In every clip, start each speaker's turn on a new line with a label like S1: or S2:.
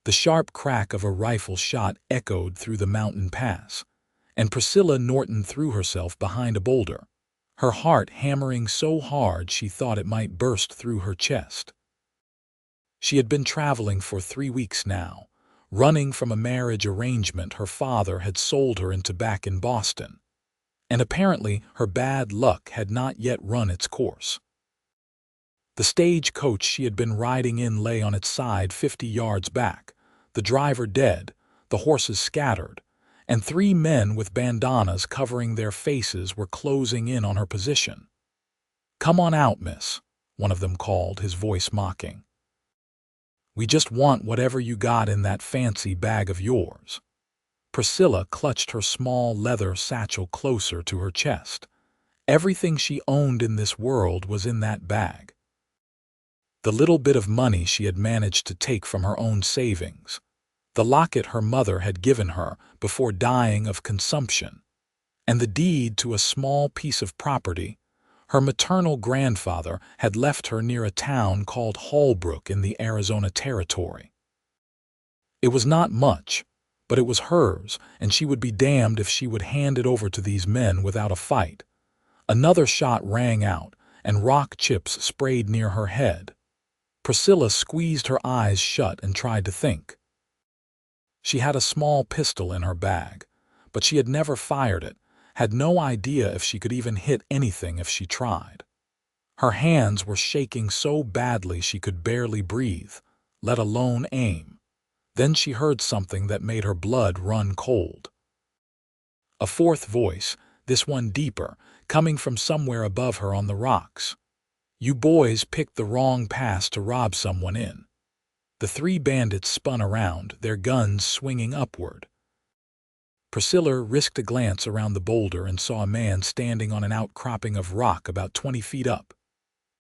S1: The sharp crack of a rifle shot echoed through the mountain pass, and Priscilla Norton threw herself behind a boulder, her heart hammering so hard she thought it might burst through her chest. She had been traveling for 3 weeks now, running from a marriage arrangement her father had sold her into back in Boston, and apparently her bad luck had not yet run its course. The stagecoach she had been riding in lay on its side 50 yards back, the driver dead, the horses scattered, and 3 men with bandanas covering their faces were closing in on her position. "Come on out, miss," one of them called, his voice mocking. "We just want whatever you got in that fancy bag of yours." Priscilla clutched her small leather satchel closer to her chest. Everything she owned in this world was in that bag. The little bit of money she had managed to take from her own savings, the locket her mother had given her before dying of consumption, and the deed to a small piece of property her maternal grandfather had left her near a town called Holbrook in the Arizona Territory. It was not much, but it was hers, and she would be damned if she would hand it over to these men without a fight. Another shot rang out, and rock chips sprayed near her head. Priscilla squeezed her eyes shut and tried to think. She had a small pistol in her bag, but she had never fired it, had no idea if she could even hit anything if she tried. Her hands were shaking so badly she could barely breathe, let alone aim. Then she heard something that made her blood run cold. A fourth voice, this one deeper, coming from somewhere above her on the rocks. "You boys picked the wrong pass to rob someone in." The 3 bandits spun around, their guns swinging upward. Priscilla risked a glance around the boulder and saw a man standing on an outcropping of rock about 20 feet up.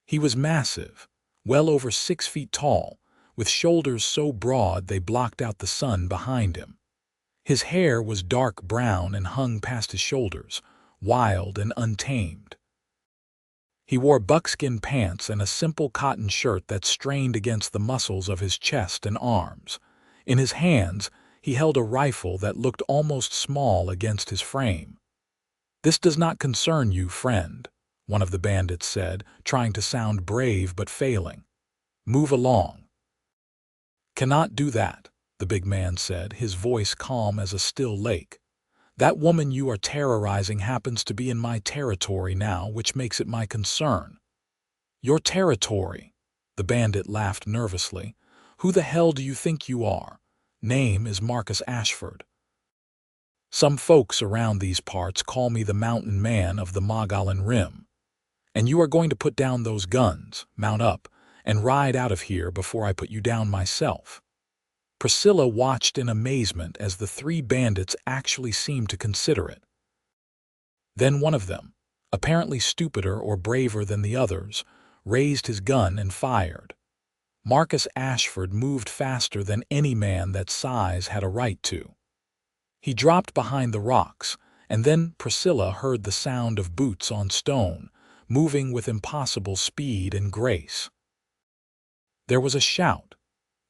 S1: He was massive, well over 6 feet tall, with shoulders so broad they blocked out the sun behind him. His hair was dark brown and hung past his shoulders, wild and untamed. He wore buckskin pants and a simple cotton shirt that strained against the muscles of his chest and arms. In his hands, he held a rifle that looked almost small against his frame. "This does not concern you, friend," one of the bandits said, trying to sound brave but failing. "Move along." "Cannot do that," the big man said, his voice calm as a still lake. "That woman you are terrorizing happens to be in my territory now, which makes it my concern." "Your territory?" The bandit laughed nervously. "Who the hell do you think you are? Name is Marcus Ashford. Some folks around these parts call me the Mountain Man of the Mogollon Rim. And you are going to put down those guns, mount up, and ride out of here before I put you down myself." Priscilla watched in amazement as the 3 bandits actually seemed to consider it. Then one of them, apparently stupider or braver than the others, raised his gun and fired. Marcus Ashford moved faster than any man that size had a right to. He dropped behind the rocks, and then Priscilla heard the sound of boots on stone, moving with impossible speed and grace. There was a shout,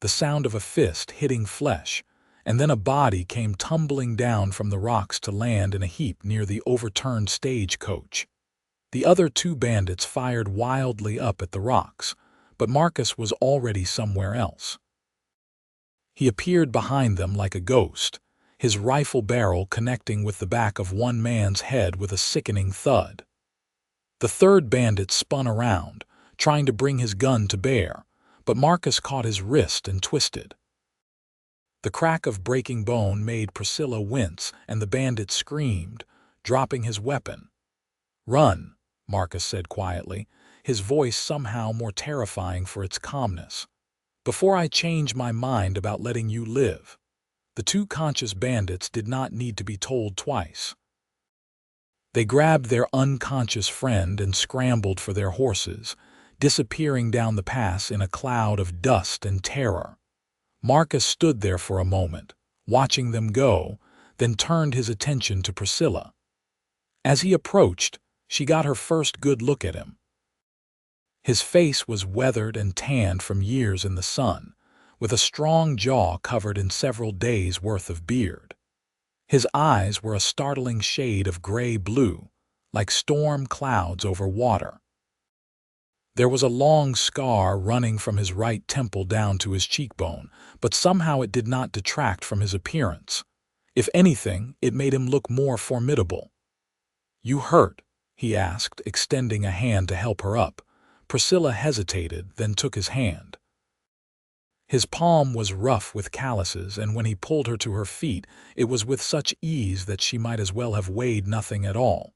S1: the sound of a fist hitting flesh, and then a body came tumbling down from the rocks to land in a heap near the overturned stagecoach. The other 2 bandits fired wildly up at the rocks, but Marcus was already somewhere else. He appeared behind them like a ghost, his rifle barrel connecting with the back of one man's head with a sickening thud. The 3rd bandit spun around, trying to bring his gun to bear, but Marcus caught his wrist and twisted. The crack of breaking bone made Priscilla wince, and the bandit screamed, dropping his weapon. "Run," Marcus said quietly, his voice somehow more terrifying for its calmness, "before I change my mind about letting you live." The 2 conscious bandits did not need to be told twice. They grabbed their unconscious friend and scrambled for their horses, disappearing down the pass in a cloud of dust and terror. Marcus stood there for a moment, watching them go, then turned his attention to Priscilla. As he approached, she got her first good look at him. His face was weathered and tanned from years in the sun, with a strong jaw covered in several days' worth of beard. His eyes were a startling shade of gray-blue, like storm clouds over water. There was a long scar running from his right temple down to his cheekbone, but somehow it did not detract from his appearance. If anything, it made him look more formidable. "You hurt?" he asked, extending a hand to help her up. Priscilla hesitated, then took his hand. His palm was rough with calluses, and when he pulled her to her feet, it was with such ease that she might as well have weighed nothing at all.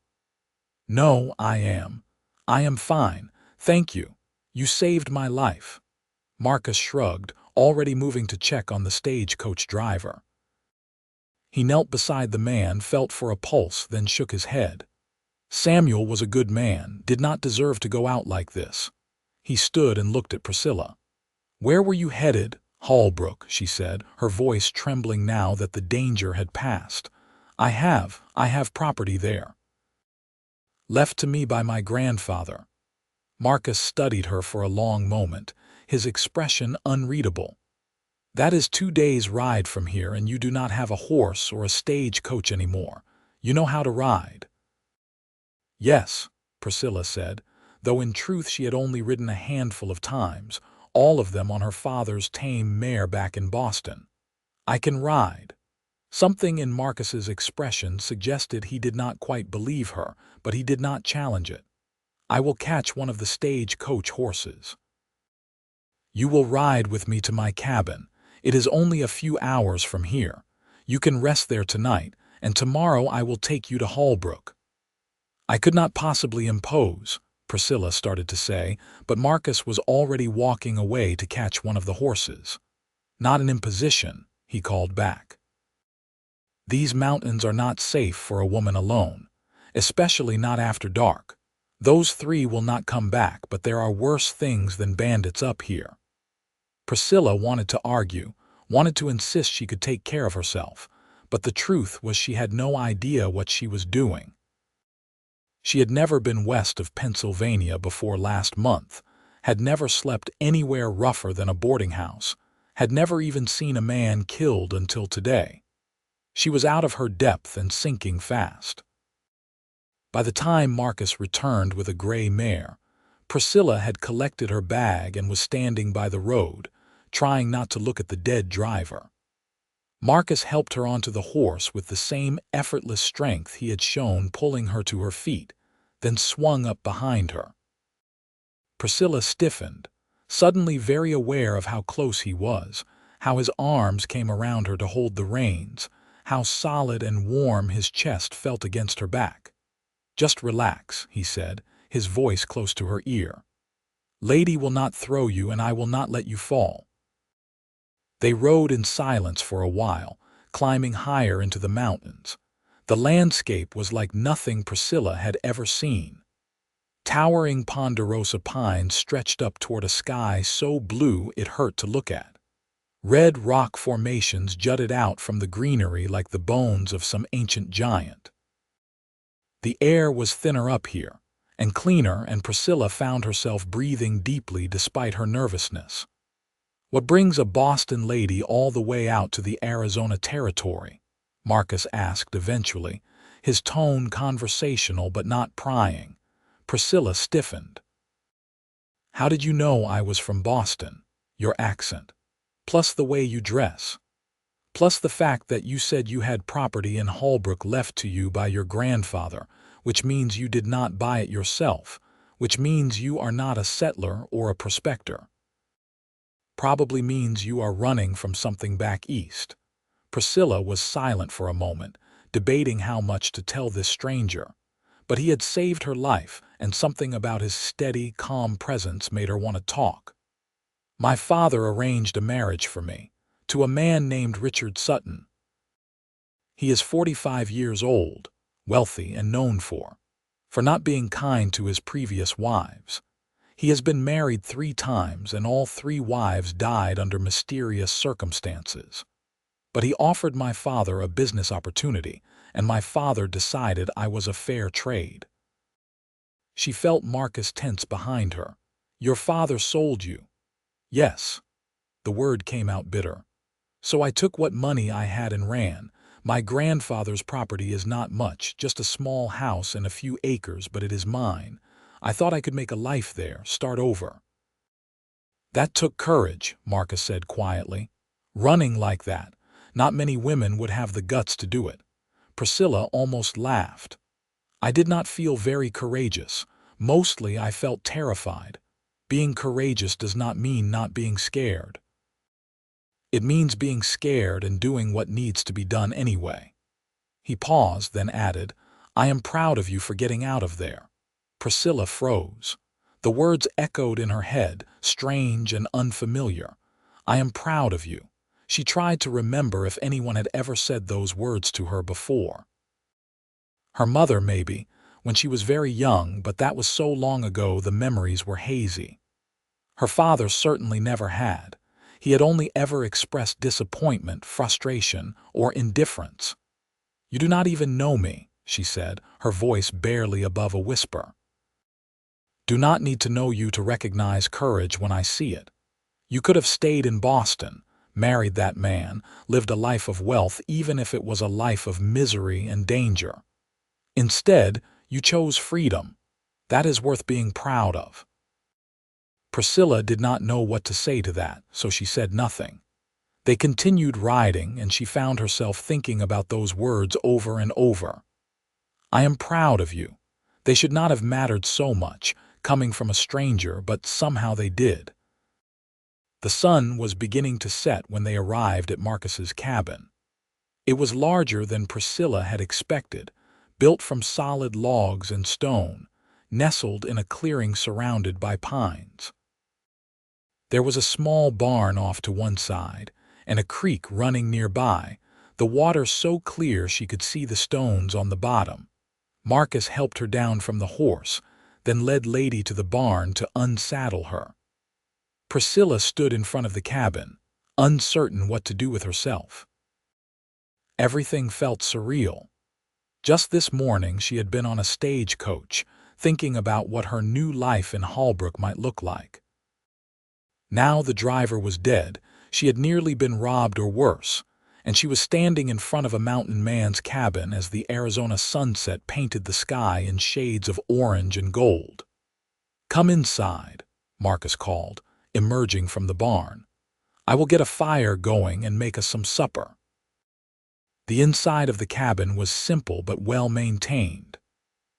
S1: "No, I am fine. Thank you. You saved my life." Marcus shrugged, already moving to check on the stagecoach driver. He knelt beside the man, felt for a pulse, then shook his head. Samuel was a good man, did not deserve to go out like this. He stood and looked at Priscilla. "Where were you headed?" "Holbrook," she said, her voice trembling now that the danger had passed. I have property there. Left to me by my grandfather." Marcus studied her for a long moment, his expression unreadable. "That is 2 days' ride from here, and you do not have a horse or a stagecoach anymore. You know how to ride." "Yes," Priscilla said, though in truth she had only ridden a handful of times, all of them on her father's tame mare back in Boston. "I can ride." Something in Marcus's expression suggested he did not quite believe her, but he did not challenge it. "I will catch one of the stagecoach horses." "You will ride with me to my cabin. It is only a few hours from here. You can rest there tonight, and tomorrow I will take you to Holbrook." "I could not possibly impose," Priscilla started to say, but Marcus was already walking away to catch one of the horses. "Not an imposition," he called back. "These mountains are not safe for a woman alone, especially not after dark. Those 3 will not come back, but there are worse things than bandits up here." Priscilla wanted to argue, wanted to insist she could take care of herself, but the truth was she had no idea what she was doing. She had never been west of Pennsylvania before last month, had never slept anywhere rougher than a boarding house, had never even seen a man killed until today. She was out of her depth and sinking fast. By the time Marcus returned with a gray mare, Priscilla had collected her bag and was standing by the road, trying not to look at the dead driver. Marcus helped her onto the horse with the same effortless strength he had shown, pulling her to her feet, then swung up behind her. Priscilla stiffened, suddenly very aware of how close he was, how his arms came around her to hold the reins, how solid and warm his chest felt against her back. "Just relax," he said, his voice close to her ear. "Lady will not throw you, and I will not let you fall." They rode in silence for a while, climbing higher into the mountains. The landscape was like nothing Priscilla had ever seen. Towering ponderosa pines stretched up toward a sky so blue it hurt to look at. Red rock formations jutted out from the greenery like the bones of some ancient giant. The air was thinner up here, and cleaner, and Priscilla found herself breathing deeply despite her nervousness. "What brings a Boston lady all the way out to the Arizona territory?" Marcus asked eventually, his tone conversational but not prying. Priscilla stiffened. "How did you know I was from Boston? Your accent. Plus the way you dress. Plus the fact that you said you had property in Holbrook left to you by your grandfather, which means you did not buy it yourself, which means you are not a settler or a prospector. Probably means you are running from something back east." Priscilla was silent for a moment, debating how much to tell this stranger. But he had saved her life, and something about his steady, calm presence made her want to talk. "My father arranged a marriage for me, to a man named Richard Sutton. He is 45 years old, wealthy and known for not being kind to his previous wives. He has been married 3 times, and all 3 wives died under mysterious circumstances. But he offered my father a business opportunity, and my father decided I was a fair trade." She felt Marcus tense behind her. "Your father sold you?" "Yes." The word came out bitter. "So I took what money I had and ran. My grandfather's property is not much, just a small house and a few acres, but it is mine. I thought I could make a life there, start over." "That took courage," Marcus said quietly. "Running like that. Not many women would have the guts to do it." Priscilla almost laughed. "I did not feel very courageous. Mostly I felt terrified. Being courageous does not mean not being scared. It means being scared and doing what needs to be done anyway." He paused, then added, "I am proud of you for getting out of there." Priscilla froze. The words echoed in her head, strange and unfamiliar. "I am proud of you." She tried to remember if anyone had ever said those words to her before. Her mother, maybe, when she was very young, but that was so long ago the memories were hazy. Her father certainly never had. He had only ever expressed disappointment, frustration, or indifference. "You do not even know me," she said, her voice barely above a whisper. "Do not need to know you to recognize courage when I see it. You could have stayed in Boston, married that man, lived a life of wealth even if it was a life of misery and danger. Instead, you chose freedom. That is worth being proud of." Priscilla did not know what to say to that, so she said nothing. They continued riding, and she found herself thinking about those words over and over. "I am proud of you." They should not have mattered so much, coming from a stranger, but somehow they did. The sun was beginning to set when they arrived at Marcus's cabin. It was larger than Priscilla had expected, built from solid logs and stone, nestled in a clearing surrounded by pines. There was a small barn off to one side, and a creek running nearby, the water so clear she could see the stones on the bottom. Marcus helped her down from the horse, then led Lady to the barn to unsaddle her. Priscilla stood in front of the cabin, uncertain what to do with herself. Everything felt surreal. Just this morning she had been on a stagecoach, thinking about what her new life in Holbrook might look like. Now the driver was dead, she had nearly been robbed or worse, and she was standing in front of a mountain man's cabin as the Arizona sunset painted the sky in shades of orange and gold. "Come inside," Marcus called, emerging from the barn. "I will get a fire going and make us some supper." The inside of the cabin was simple but well maintained.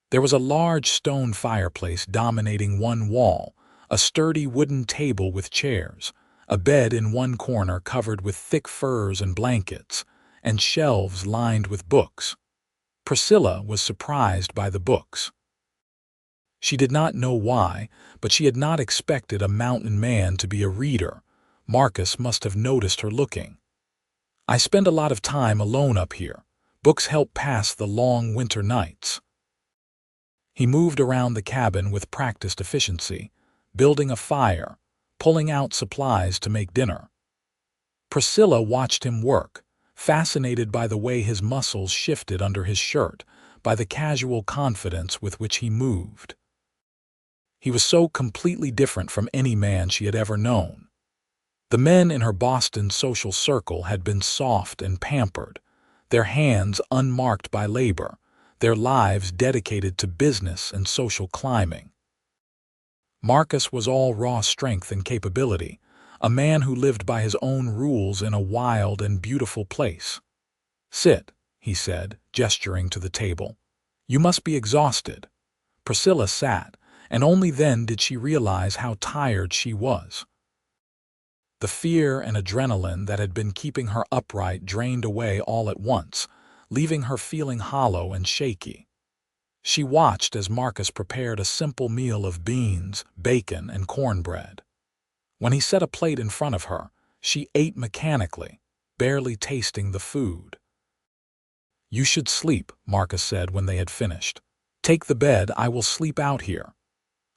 S1: There was a large stone fireplace dominating one wall, a sturdy wooden table with chairs, a bed in one corner covered with thick furs and blankets, and shelves lined with books. Priscilla was surprised by the books. She did not know why, but she had not expected a mountain man to be a reader. Marcus must have noticed her looking. "I spend a lot of time alone up here. Books help pass the long winter nights." He moved around the cabin with practiced efficiency, building a fire, pulling out supplies to make dinner. Priscilla watched him work, fascinated by the way his muscles shifted under his shirt, by the casual confidence with which he moved. He was so completely different from any man she had ever known. The men in her Boston social circle had been soft and pampered, their hands unmarked by labor, their lives dedicated to business and social climbing. Marcus was all raw strength and capability, a man who lived by his own rules in a wild and beautiful place. "Sit," he said, gesturing to the table. "You must be exhausted." Priscilla sat, and only then did she realize how tired she was. The fear and adrenaline that had been keeping her upright drained away all at once, leaving her feeling hollow and shaky. She watched as Marcus prepared a simple meal of beans, bacon, and cornbread. When he set a plate in front of her, she ate mechanically, barely tasting the food. "You should sleep," Marcus said when they had finished. "Take the bed, I will sleep out here."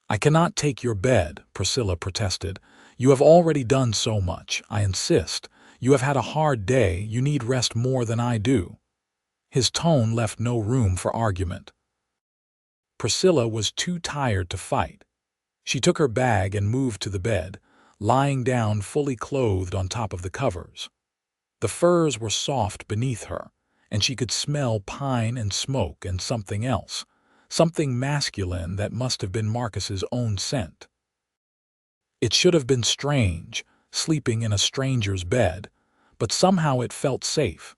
S1: "I cannot take your bed," Priscilla protested. "You have already done so much, I insist. You have had a hard day, you need rest more than I do." His tone left no room for argument. Priscilla was too tired to fight. She took her bag and moved to the bed, lying down fully clothed on top of the covers. The furs were soft beneath her, and she could smell pine and smoke and something else, something masculine that must have been Marcus's own scent. It should have been strange, sleeping in a stranger's bed, but somehow it felt safe.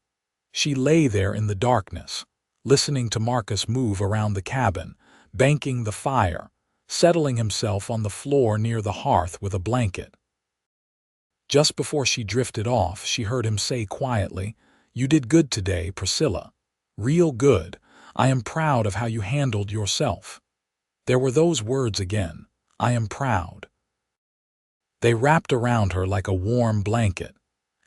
S1: She lay there in the darkness, listening to Marcus move around the cabin, banking the fire, settling himself on the floor near the hearth with a blanket. Just before she drifted off, she heard him say quietly, "You did good today, Priscilla. Real good. I am proud of how you handled yourself." There were those words again. I am proud. They wrapped around her like a warm blanket,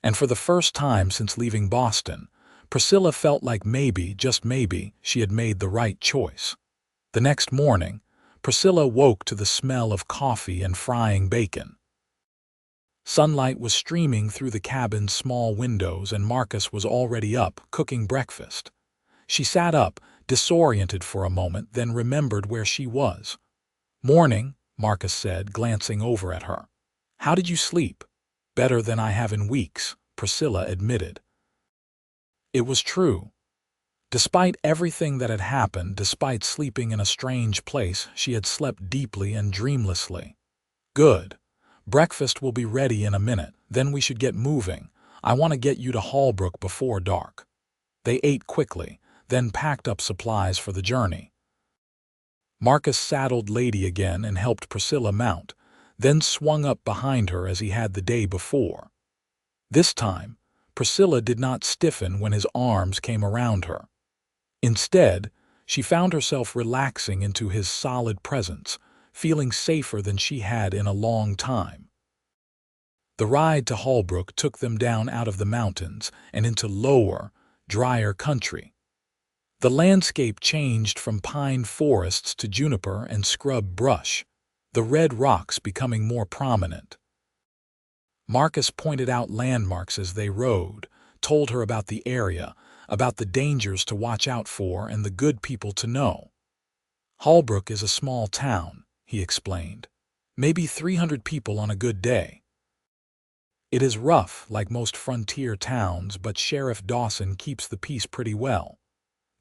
S1: and for the first time since leaving Boston, Priscilla felt like maybe, just maybe, she had made the right choice. The next morning, Priscilla woke to the smell of coffee and frying bacon. Sunlight was streaming through the cabin's small windows, and Marcus was already up, cooking breakfast. She sat up, disoriented for a moment, then remembered where she was. "Morning," Marcus said, glancing over at her. "How did you sleep?" "Better than I have in weeks," Priscilla admitted. It was true. Despite everything that had happened, despite sleeping in a strange place, she had slept deeply and dreamlessly. "Good. Breakfast will be ready in a minute, then we should get moving. I want to get you to Holbrook before dark." They ate quickly, then packed up supplies for the journey. Marcus saddled Lady again and helped Priscilla mount, then swung up behind her as he had the day before. This time, Priscilla did not stiffen when his arms came around her. Instead, she found herself relaxing into his solid presence, feeling safer than she had in a long time. The ride to Holbrook took them down out of the mountains and into lower, drier country. The landscape changed from pine forests to juniper and scrub brush, the red rocks becoming more prominent. Marcus pointed out landmarks as they rode, told her about the area, about the dangers to watch out for and the good people to know. "Holbrook is a small town," he explained. "Maybe 300 people on a good day. It is rough, like most frontier towns, but Sheriff Dawson keeps the peace pretty well.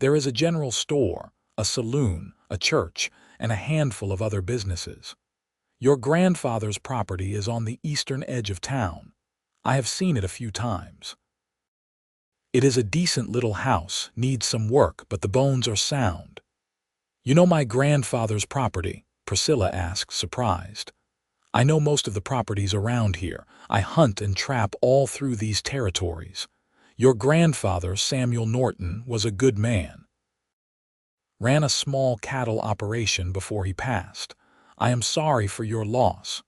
S1: There is a general store, a saloon, a church, and a handful of other businesses. Your grandfather's property is on the eastern edge of town. I have seen it a few times. It is a decent little house, needs some work, but the bones are sound." "You know my grandfather's property?" Priscilla asked, surprised. "I know most of the properties around here. I hunt and trap all through these territories. Your grandfather, Samuel Norton, was a good man. Ran a small cattle operation before he passed. I am sorry for your loss."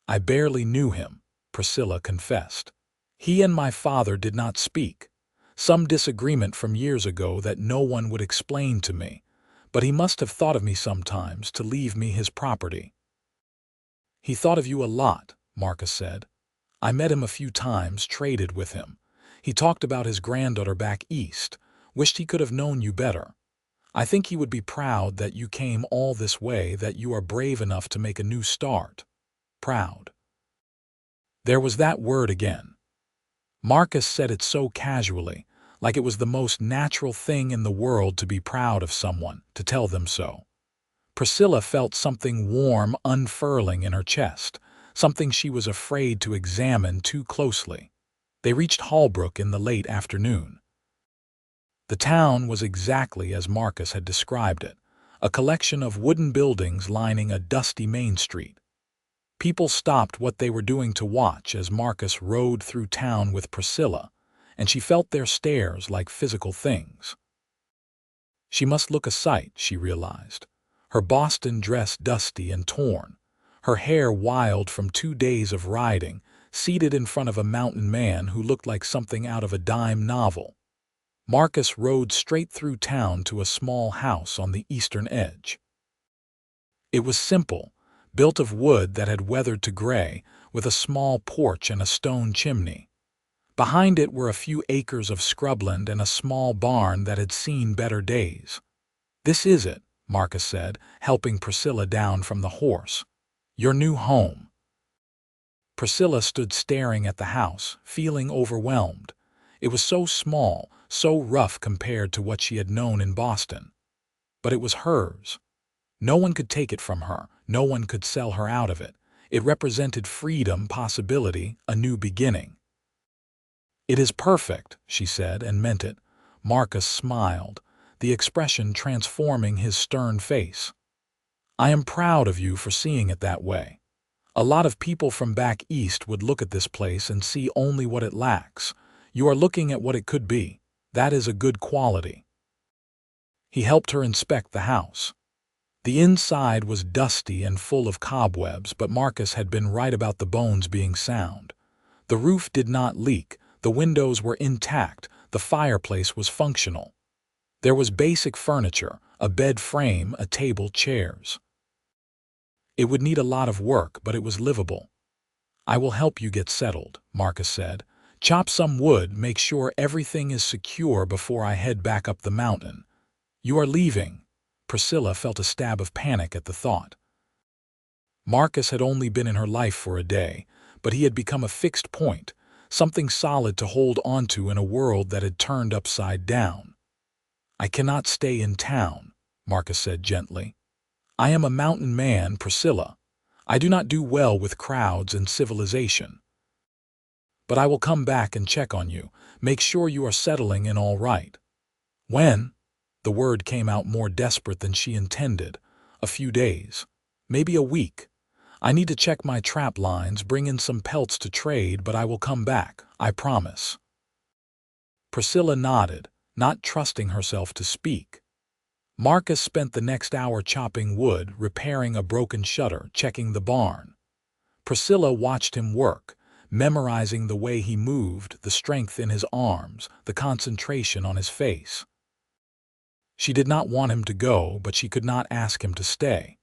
S1: "I barely knew him," Priscilla confessed. "He and my father did not speak. Some disagreement from years ago that no one would explain to me, but he must have thought of me sometimes to leave me his property." "He thought of you a lot," Marcus said. "I met him a few times, traded with him. He talked about his granddaughter back east, wished he could have known you better. I think he would be proud that you came all this way, that you are brave enough to make a new start. Proud." There was that word again. Marcus said it so casually, like it was the most natural thing in the world to be proud of someone, to tell them so. Priscilla felt something warm unfurling in her chest, something she was afraid to examine too closely. They reached Holbrook in the late afternoon. The town was exactly as Marcus had described it, a collection of wooden buildings lining a dusty main street. People stopped what they were doing to watch as Marcus rode through town with Priscilla, and she felt their stares like physical things. She must look a sight, she realized. Her Boston dress dusty and torn, her hair wild from 2 days of riding, seated in front of a mountain man who looked like something out of a dime novel. Marcus rode straight through town to a small house on the eastern edge. It was simple, built of wood that had weathered to gray, with a small porch and a stone chimney. Behind it were a few acres of scrubland and a small barn that had seen better days. "This is it," Marcus said, helping Priscilla down from the horse. "Your new home." Priscilla stood staring at the house, feeling overwhelmed. It was so small, so rough compared to what she had known in Boston. But it was hers. No one could take it from her. No one could sell her out of it. It represented freedom, possibility, a new beginning. "It is perfect," she said, and meant it. Marcus smiled, the expression transforming his stern face. "I am proud of you for seeing it that way. A lot of people from back east would look at this place and see only what it lacks. You are looking at what it could be. That is a good quality." He helped her inspect the house. The inside was dusty and full of cobwebs, but Marcus had been right about the bones being sound. The roof did not leak, the windows were intact, the fireplace was functional. There was basic furniture, a bed frame, a table, chairs. It would need a lot of work, but it was livable. "I will help you get settled," Marcus said. "Chop some wood, make sure everything is secure before I head back up the mountain." "You are leaving." Priscilla felt a stab of panic at the thought. Marcus had only been in her life for a day, but he had become a fixed point, something solid to hold onto in a world that had turned upside down. "I cannot stay in town," Marcus said gently. "I am a mountain man, Priscilla. I do not do well with crowds and civilization. But I will come back and check on you, make sure you are settling in all right." "When?" The word came out more desperate than she intended. "A few days. Maybe a week. I need to check my trap lines, bring in some pelts to trade, but I will come back, I promise." Priscilla nodded, not trusting herself to speak. Marcus spent the next hour chopping wood, repairing a broken shutter, checking the barn. Priscilla watched him work, memorizing the way he moved, the strength in his arms, the concentration on his face. She did not want him to go, but she could not ask him to stay.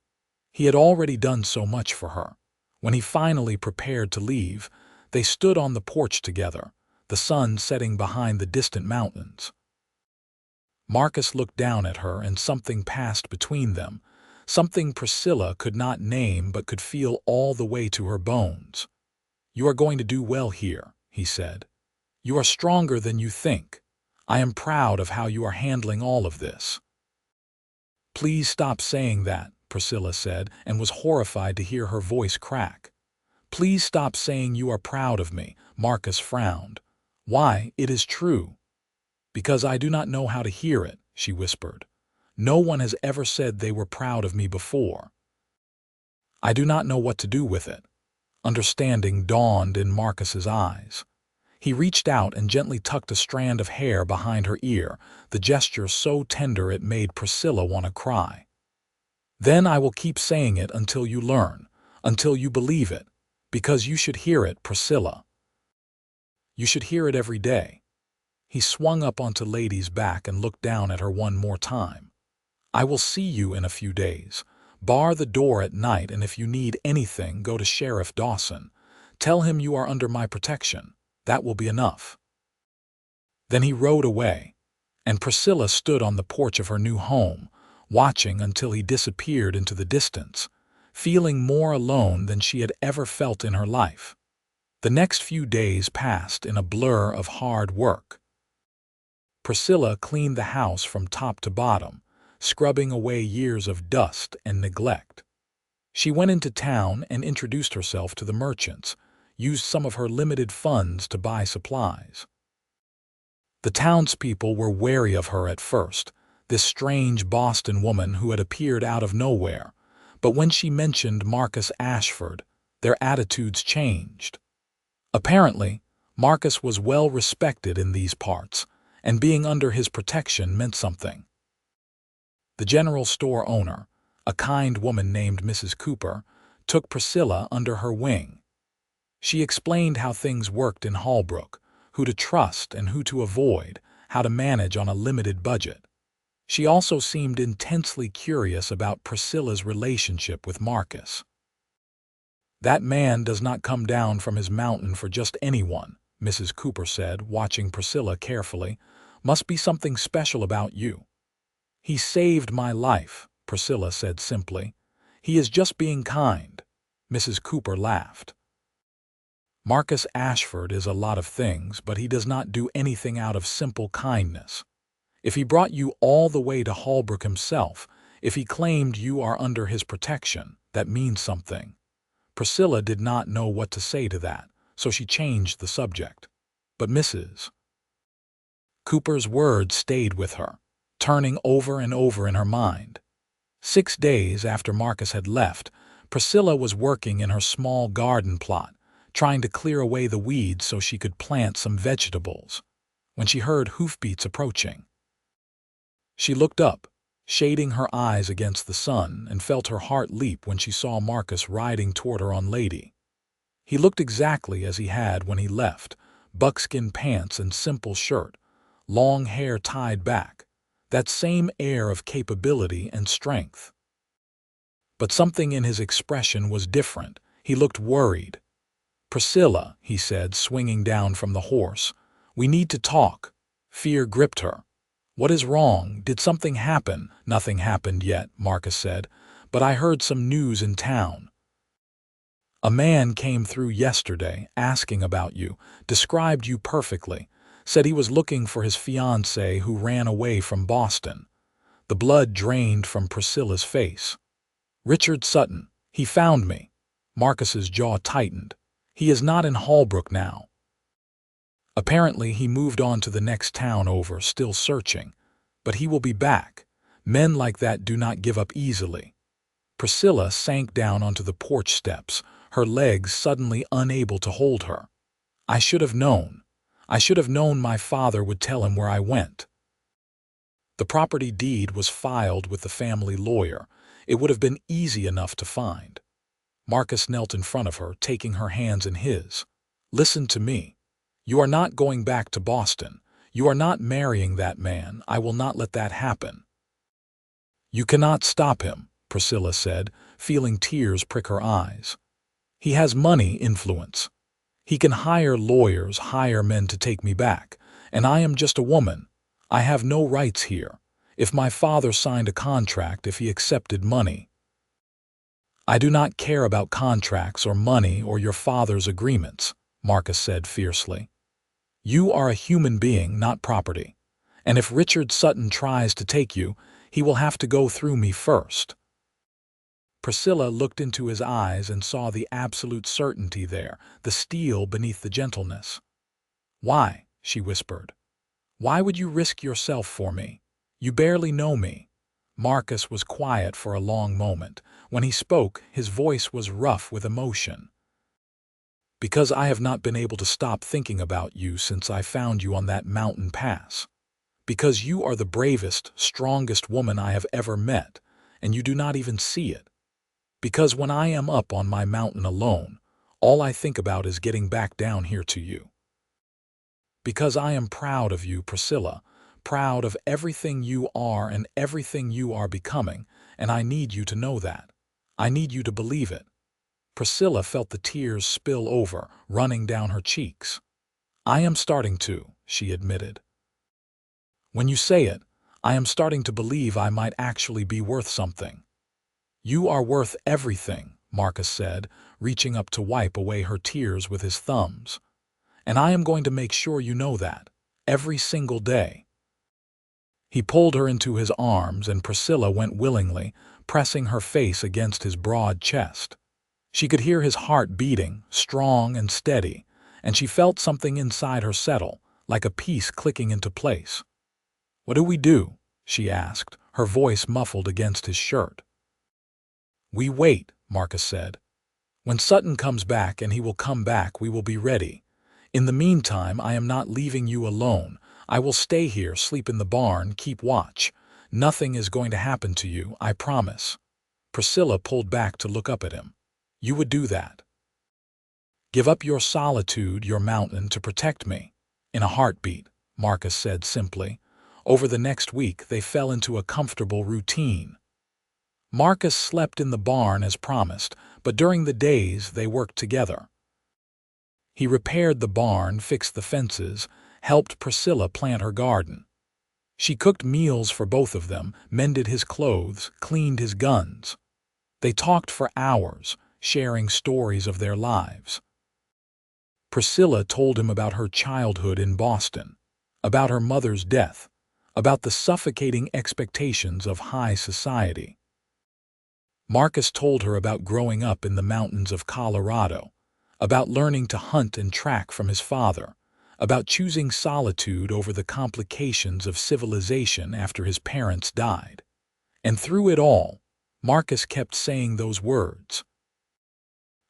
S1: He had already done so much for her. When he finally prepared to leave, they stood on the porch together, the sun setting behind the distant mountains. Marcus looked down at her, and something passed between them, something Priscilla could not name but could feel all the way to her bones. "You are going to do well here," he said. "You are stronger than you think. I am proud of how you are handling all of this." "Please stop saying that," Priscilla said, and was horrified to hear her voice crack. "Please stop saying you are proud of me," Marcus frowned. "Why, it is true." "Because I do not know how to hear it," she whispered. "No one has ever said they were proud of me before. I do not know what to do with it." Understanding dawned in Marcus's eyes. He reached out and gently tucked a strand of hair behind her ear, the gesture so tender it made Priscilla want to cry. "Then I will keep saying it until you learn, until you believe it, because you should hear it, Priscilla. You should hear it every day." He swung up onto Lady's back and looked down at her one more time. "I will see you in a few days. Bar the door at night, and if you need anything, go to Sheriff Dawson. Tell him you are under my protection. That will be enough." Then he rode away, and Priscilla stood on the porch of her new home, watching until he disappeared into the distance, feeling more alone than she had ever felt in her life. The next few days passed in a blur of hard work. Priscilla cleaned the house from top to bottom, scrubbing away years of dust and neglect. She went into town and introduced herself to the merchants, used some of her limited funds to buy supplies. The townspeople were wary of her at first, this strange Boston woman who had appeared out of nowhere, but when she mentioned Marcus Ashford, their attitudes changed. Apparently, Marcus was well respected in these parts, and being under his protection meant something. The general store owner, a kind woman named Mrs. Cooper, took Priscilla under her wing. She explained how things worked in Hallbrook, who to trust and who to avoid, how to manage on a limited budget. She also seemed intensely curious about Priscilla's relationship with Marcus. "That man does not come down from his mountain for just anyone," Mrs. Cooper said, watching Priscilla carefully. "Must be something special about you." "He saved my life," Priscilla said simply. "He is just being kind." Mrs. Cooper laughed. Marcus Ashford is a lot of things, but he does not do anything out of simple kindness. If he brought you all the way to Holbrook himself, if he claimed you are under his protection, that means something. Priscilla did not know what to say to that, so she changed the subject. But Mrs. Cooper's words stayed with her, turning over and over in her mind. 6 days after Marcus had left, Priscilla was working in her small garden plot, trying to clear away the weeds so she could plant some vegetables, when she heard hoofbeats approaching. She looked up, shading her eyes against the sun, and felt her heart leap when she saw Marcus riding toward her on Lady. He looked exactly as he had when he left, buckskin pants and simple shirt, long hair tied back, that same air of capability and strength. But something in his expression was different. He looked worried. "Priscilla," he said, swinging down from the horse, "we need to talk." Fear gripped her. "What is wrong? Did something happen?" "Nothing happened yet," Marcus said, "but I heard some news in town. A man came through yesterday asking about you, described you perfectly, said he was looking for his fiancée who ran away from Boston." The blood drained from Priscilla's face. "Richard Sutton. He found me." Marcus's jaw tightened. "He is not in Holbrook now. Apparently he moved on to the next town over, still searching. But he will be back. Men like that do not give up easily." Priscilla sank down onto the porch steps, her legs suddenly unable to hold her. "I should have known. I should have known my father would tell him where I went." The property deed was filed with the family lawyer. It would have been easy enough to find. Marcus knelt in front of her, taking her hands in his. "Listen to me. You are not going back to Boston. You are not marrying that man. I will not let that happen." "You cannot stop him," Priscilla said, feeling tears prick her eyes. "He has money, influence. He can hire lawyers, hire men to take me back, and I am just a woman. I have no rights here. If my father signed a contract, if he accepted money—" "I do not care about contracts or money or your father's agreements," Marcus said fiercely. "You are a human being, not property. And if Richard Sutton tries to take you, he will have to go through me first." Priscilla looked into his eyes and saw the absolute certainty there, the steel beneath the gentleness. "Why?" she whispered. "Why would you risk yourself for me? You barely know me." Marcus was quiet for a long moment. When he spoke, his voice was rough with emotion. "Because I have not been able to stop thinking about you since I found you on that mountain pass. Because you are the bravest, strongest woman I have ever met, and you do not even see it. Because when I am up on my mountain alone, all I think about is getting back down here to you. Because I am proud of you, Priscilla, proud of everything you are and everything you are becoming, and I need you to know that. I need you to believe it." Priscilla felt the tears spill over, running down her cheeks. "I am starting to," she admitted. "When you say it, I am starting to believe I might actually be worth something." "You are worth everything," Marcus said, reaching up to wipe away her tears with his thumbs. "And I am going to make sure you know that, every single day." He pulled her into his arms, and Priscilla went willingly, pressing her face against his broad chest. She could hear his heart beating, strong and steady, and she felt something inside her settle, like a piece clicking into place. "What do we do?" she asked, her voice muffled against his shirt. "We wait," Marcus said. "When Sutton comes back, and he will come back, we will be ready. In the meantime, I am not leaving you alone. I will stay here, sleep in the barn, keep watch. Nothing is going to happen to you, I promise." Priscilla pulled back to look up at him. "You would do that? Give up your solitude, your mountain, to protect me?" "In a heartbeat," Marcus said simply. Over the next week, they fell into a comfortable routine. Marcus slept in the barn as promised, but during the days they worked together. He repaired the barn, fixed the fences, helped Priscilla plant her garden. She cooked meals for both of them, mended his clothes, cleaned his guns. They talked for hours, sharing stories of their lives. Priscilla told him about her childhood in Boston, about her mother's death, about the suffocating expectations of high society. Marcus told her about growing up in the mountains of Colorado, about learning to hunt and track from his father, about choosing solitude over the complications of civilization after his parents died. And through it all, Marcus kept saying those words.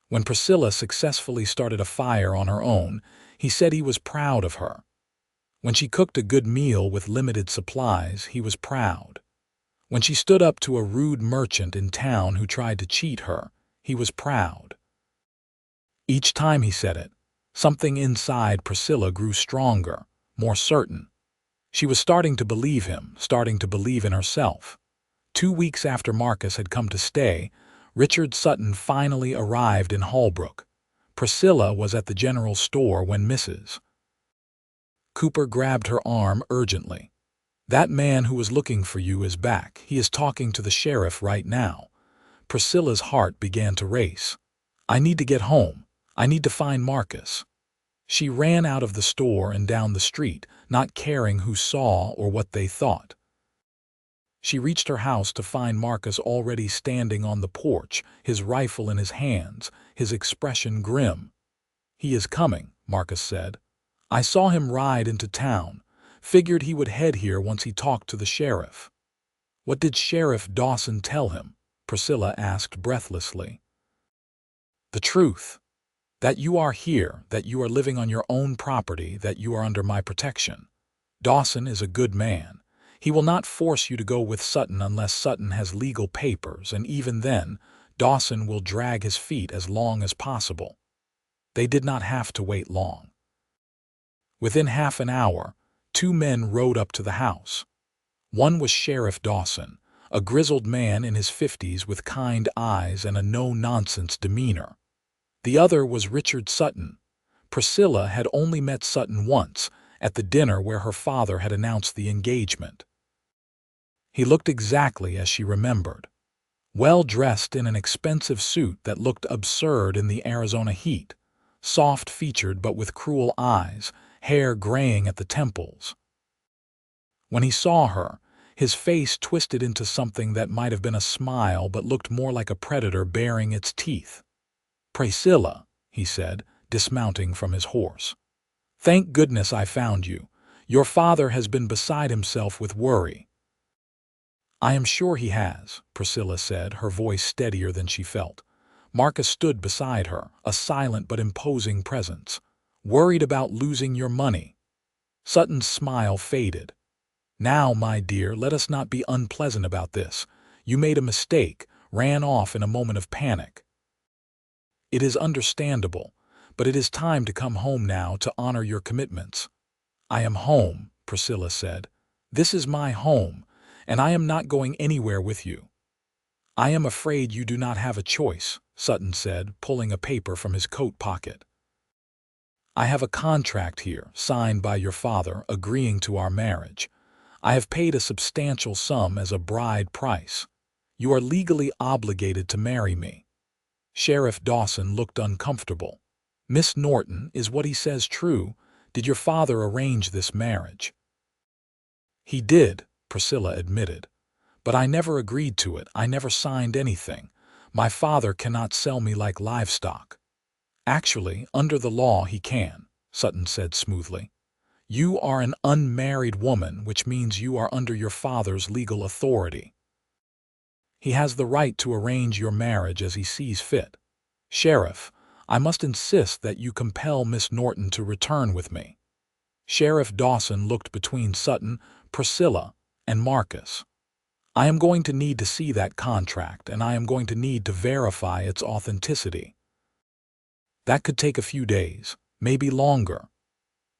S1: When Priscilla successfully started a fire on her own, he said he was proud of her. When she cooked a good meal with limited supplies, he was proud. When she stood up to a rude merchant in town who tried to cheat her, he was proud. Each time he said it, something inside Priscilla grew stronger, more certain. She was starting to believe him, starting to believe in herself. 2 weeks after Marcus had come to stay, Richard Sutton finally arrived in Holbrook. Priscilla was at the general store when Mrs. Cooper grabbed her arm urgently. "That man who was looking for you is back. He is talking to the sheriff right now." Priscilla's heart began to race. "I need to get home. I need to find Marcus." She ran out of the store and down the street, not caring who saw or what they thought. She reached her house to find Marcus already standing on the porch, his rifle in his hands, his expression grim. "He is coming," Marcus said. "I saw him ride into town. Figured he would head here once he talked to the sheriff." "What did Sheriff Dawson tell him?" Priscilla asked breathlessly. "The truth. That you are here, that you are living on your own property, that you are under my protection. Dawson is a good man. He will not force you to go with Sutton unless Sutton has legal papers, and even then, Dawson will drag his feet as long as possible." They did not have to wait long. Within half an hour, 2 men rode up to the house. One was Sheriff Dawson, a grizzled man in his 50s with kind eyes and a no-nonsense demeanor. The other was Richard Sutton. Priscilla had only met Sutton once, at the dinner where her father had announced the engagement. He looked exactly as she remembered. Well-dressed in an expensive suit that looked absurd in the Arizona heat, soft-featured but with cruel eyes, hair graying at the temples. When he saw her, his face twisted into something that might have been a smile but looked more like a predator baring its teeth. "Priscilla," he said, dismounting from his horse. "Thank goodness I found you. Your father has been beside himself with worry." "I am sure he has," Priscilla said, her voice steadier than she felt. Marcus stood beside her, a silent but imposing presence. "Worried about losing your money." Sutton's smile faded. "Now, my dear, let us not be unpleasant about this. You made a mistake, ran off in a moment of panic. It is understandable, but it is time to come home now to honor your commitments." "I am home," Priscilla said. "This is my home, and I am not going anywhere with you." "I am afraid you do not have a choice," Sutton said, pulling a paper from his coat pocket. "I have a contract here, signed by your father, agreeing to our marriage. I have paid a substantial sum as a bride price. You are legally obligated to marry me." Sheriff Dawson looked uncomfortable. "Miss Norton, is what he says true? Did your father arrange this marriage?" "He did," Priscilla admitted. "But I never agreed to it. I never signed anything. My father cannot sell me like livestock." "Actually, under the law he can," Sutton said smoothly. "You are an unmarried woman, which means you are under your father's legal authority. He has the right to arrange your marriage as he sees fit. Sheriff, I must insist that you compel Miss Norton to return with me." Sheriff Dawson looked between Sutton, Priscilla, and Marcus. "I am going to need to see that contract, and I am going to need to verify its authenticity. That could take a few days, maybe longer."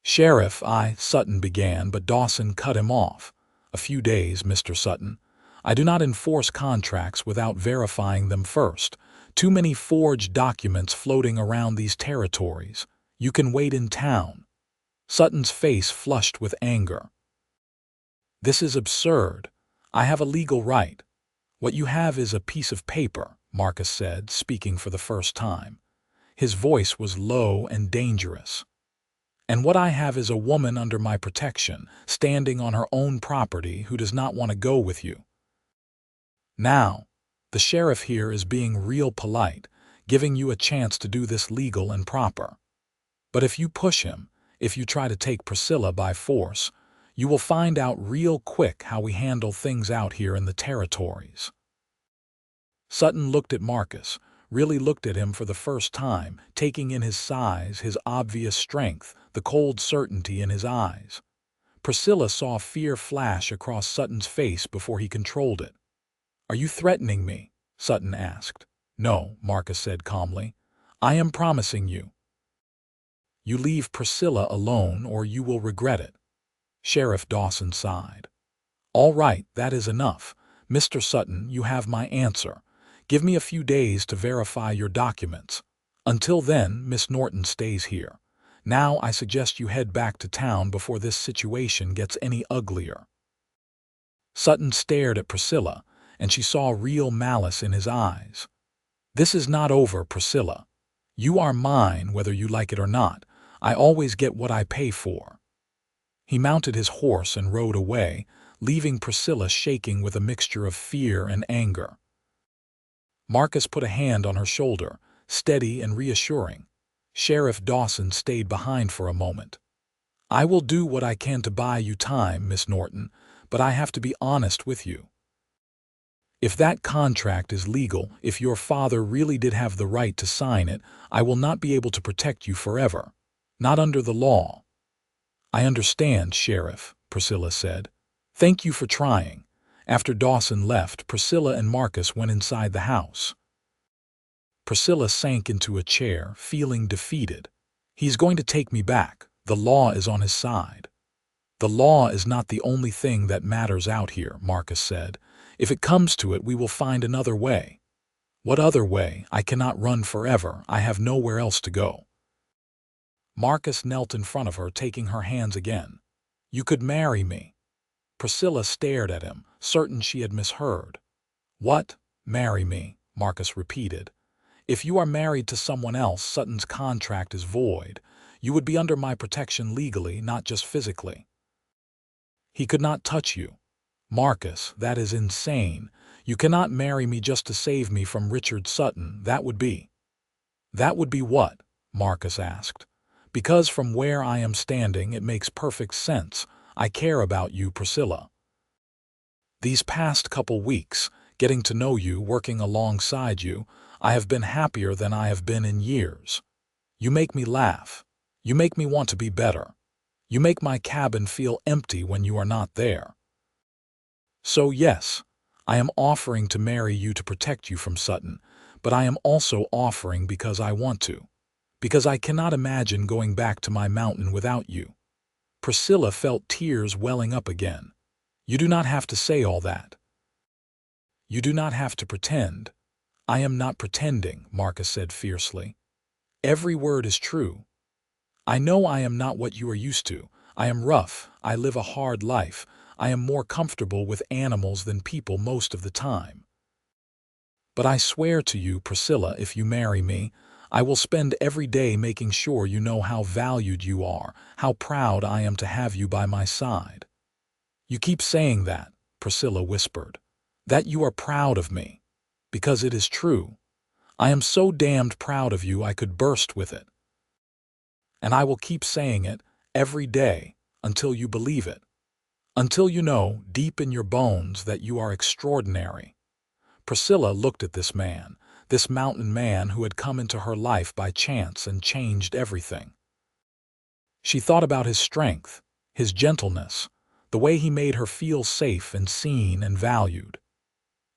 S1: "Sheriff, Sutton began, but Dawson cut him off. "A few days, Mr. Sutton. I do not enforce contracts without verifying them first. Too many forged documents floating around these territories. You can wait in town." Sutton's face flushed with anger. "This is absurd. I have a legal right." "What you have is a piece of paper," Marcus said, speaking for the first time. His voice was low and dangerous. "And what I have is a woman under my protection, standing on her own property, who does not want to go with you. Now, the sheriff here is being real polite, giving you a chance to do this legal and proper. But if you push him, if you try to take Priscilla by force, you will find out real quick how we handle things out here in the territories." Sutton looked at Marcus, really looked at him for the first time, taking in his size, his obvious strength, the cold certainty in his eyes. Priscilla saw fear flash across Sutton's face before he controlled it. "Are you threatening me?" Sutton asked. "No," Marcus said calmly. "I am promising you. You leave Priscilla alone or you will regret it." Sheriff Dawson sighed. "All right, that is enough. Mr. Sutton, you have my answer. Give me a few days to verify your documents. Until then, Miss Norton stays here. Now I suggest you head back to town before this situation gets any uglier." Sutton stared at Priscilla, and she saw real malice in his eyes. "This is not over, Priscilla. You are mine whether you like it or not. I always get what I pay for." He mounted his horse and rode away, leaving Priscilla shaking with a mixture of fear and anger. Marcus put a hand on her shoulder, steady and reassuring. Sheriff Dawson stayed behind for a moment. "I will do what I can to buy you time, Miss Norton, but I have to be honest with you. If that contract is legal, if your father really did have the right to sign it, I will not be able to protect you forever. Not under the law." "I understand, Sheriff," Priscilla said. "Thank you for trying." After Dawson left, Priscilla and Marcus went inside the house. Priscilla sank into a chair, feeling defeated. "He's going to take me back. The law is on his side." "The law is not the only thing that matters out here," Marcus said. "If it comes to it, we will find another way." "What other way? I cannot run forever. I have nowhere else to go." Marcus knelt in front of her, taking her hands again. "You could marry me." Priscilla stared at him, certain she had misheard. "What? Marry me?" Marcus repeated. "If you are married to someone else, Sutton's contract is void. You would be under my protection legally, not just physically." "He could not touch you." "Marcus, that is insane. You cannot marry me just to save me from Richard Sutton. That would be—" "That would be what?" Marcus asked. "Because from where I am standing, it makes perfect sense. I care about you, Priscilla. These past couple weeks, getting to know you, working alongside you, I have been happier than I have been in years. You make me laugh. You make me want to be better. You make my cabin feel empty when you are not there. So yes, I am offering to marry you to protect you from Sutton, but I am also offering because I want to. Because I cannot imagine going back to my mountain without you." Priscilla felt tears welling up again. "You do not have to say all that. You do not have to pretend." "I am not pretending," Marcus said fiercely. "Every word is true. I know I am not what you are used to. I am rough. I live a hard life. I am more comfortable with animals than people most of the time. But I swear to you, Priscilla, if you marry me, I will spend every day making sure you know how valued you are, how proud I am to have you by my side." "You keep saying that," Priscilla whispered, "that you are proud of me. Because it is true. I am so damned proud of you I could burst with it. And I will keep saying it every day until you believe it. Until you know, deep in your bones, that you are extraordinary." Priscilla looked at this man, this mountain man who had come into her life by chance and changed everything. She thought about his strength, his gentleness, the way he made her feel safe and seen and valued.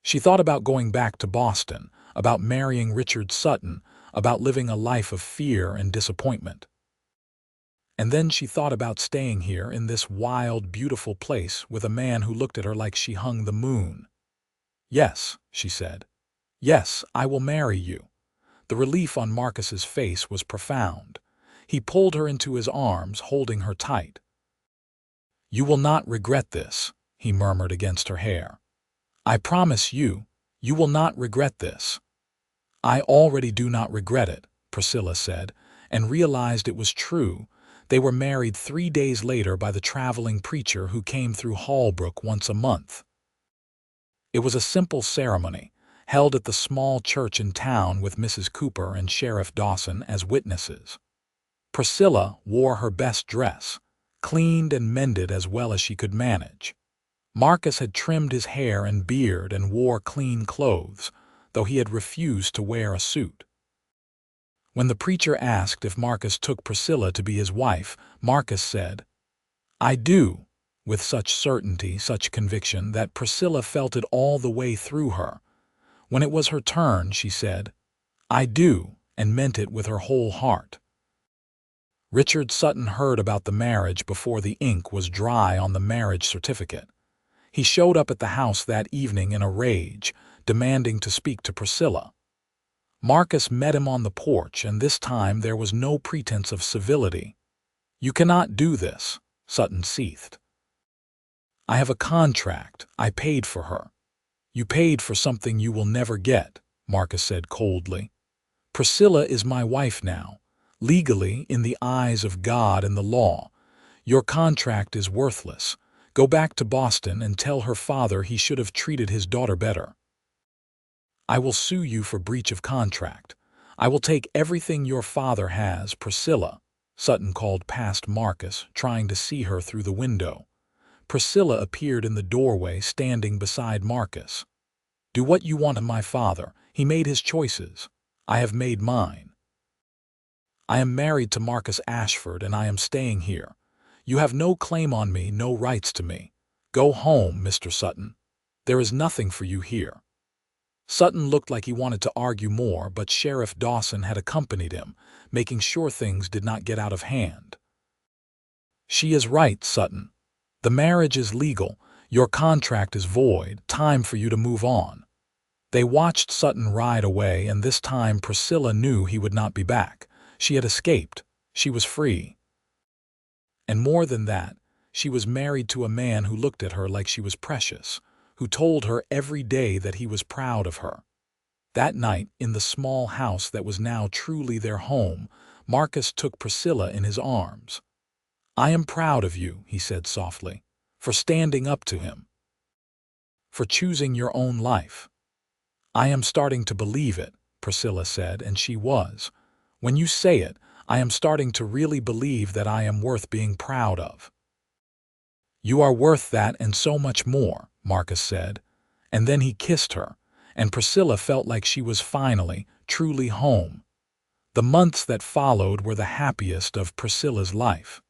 S1: She thought about going back to Boston, about marrying Richard Sutton, about living a life of fear and disappointment. And then she thought about staying here in this wild, beautiful place with a man who looked at her like she hung the moon. "Yes," she said. "Yes, I will marry you." The relief on Marcus's face was profound. He pulled her into his arms, holding her tight. "You will not regret this," he murmured against her hair. "I promise you, you will not regret this." "I already do not regret it," Priscilla said, and realized it was true. They were married 3 days later by the traveling preacher who came through Hallbrook once a month. It was a simple ceremony, held at the small church in town with Mrs. Cooper and Sheriff Dawson as witnesses. Priscilla wore her best dress, cleaned and mended as well as she could manage. Marcus had trimmed his hair and beard and wore clean clothes, though he had refused to wear a suit. When the preacher asked if Marcus took Priscilla to be his wife, Marcus said, "I do," with such certainty, such conviction, that Priscilla felt it all the way through her. When it was her turn, she said, "I do," and meant it with her whole heart. Richard Sutton heard about the marriage before the ink was dry on the marriage certificate. He showed up at the house that evening in a rage, demanding to speak to Priscilla. Marcus met him on the porch, and this time there was no pretense of civility. "You cannot do this," Sutton seethed. "I have a contract. I paid for her." "You paid for something you will never get," Marcus said coldly. "Priscilla is my wife now, legally in the eyes of God and the law. Your contract is worthless. Go back to Boston and tell her father he should have treated his daughter better." "I will sue you for breach of contract. I will take everything your father has, Priscilla," Sutton called past Marcus, trying to see her through the window. Priscilla appeared in the doorway, standing beside Marcus. "Do what you want of my father. He made his choices. I have made mine. I am married to Marcus Ashford, and I am staying here. You have no claim on me, no rights to me. Go home, Mr. Sutton. There is nothing for you here." Sutton looked like he wanted to argue more, but Sheriff Dawson had accompanied him, making sure things did not get out of hand. "She is right, Sutton. The marriage is legal. Your contract is void. Time for you to move on." They watched Sutton ride away, and this time Priscilla knew he would not be back. She had escaped. She was free. And more than that, she was married to a man who looked at her like she was precious, who told her every day that he was proud of her. That night, in the small house that was now truly their home, Marcus took Priscilla in his arms. "I am proud of you," he said softly, "for standing up to him, for choosing your own life." "I am starting to believe it," Priscilla said, and she was. "When you say it, I am starting to really believe that I am worth being proud of." "You are worth that and so much more," Marcus said, and then he kissed her, and Priscilla felt like she was finally, truly home. The months that followed were the happiest of Priscilla's life.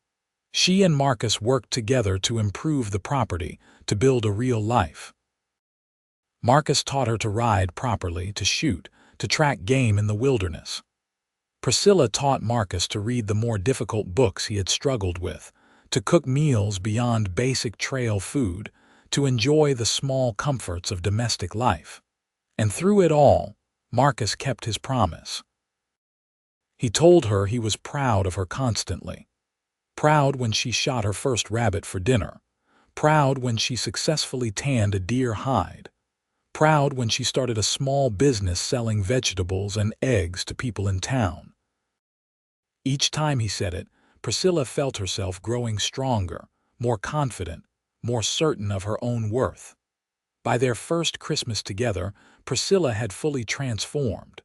S1: She and Marcus worked together to improve the property, to build a real life. Marcus taught her to ride properly, to shoot, to track game in the wilderness. Priscilla taught Marcus to read the more difficult books he had struggled with, to cook meals beyond basic trail food, to enjoy the small comforts of domestic life. And through it all, Marcus kept his promise. He told her he was proud of her constantly. Proud when she shot her first rabbit for dinner. Proud when she successfully tanned a deer hide. Proud when she started a small business selling vegetables and eggs to people in town. Each time he said it, Priscilla felt herself growing stronger, more confident, more certain of her own worth. By their first Christmas together, Priscilla had fully transformed.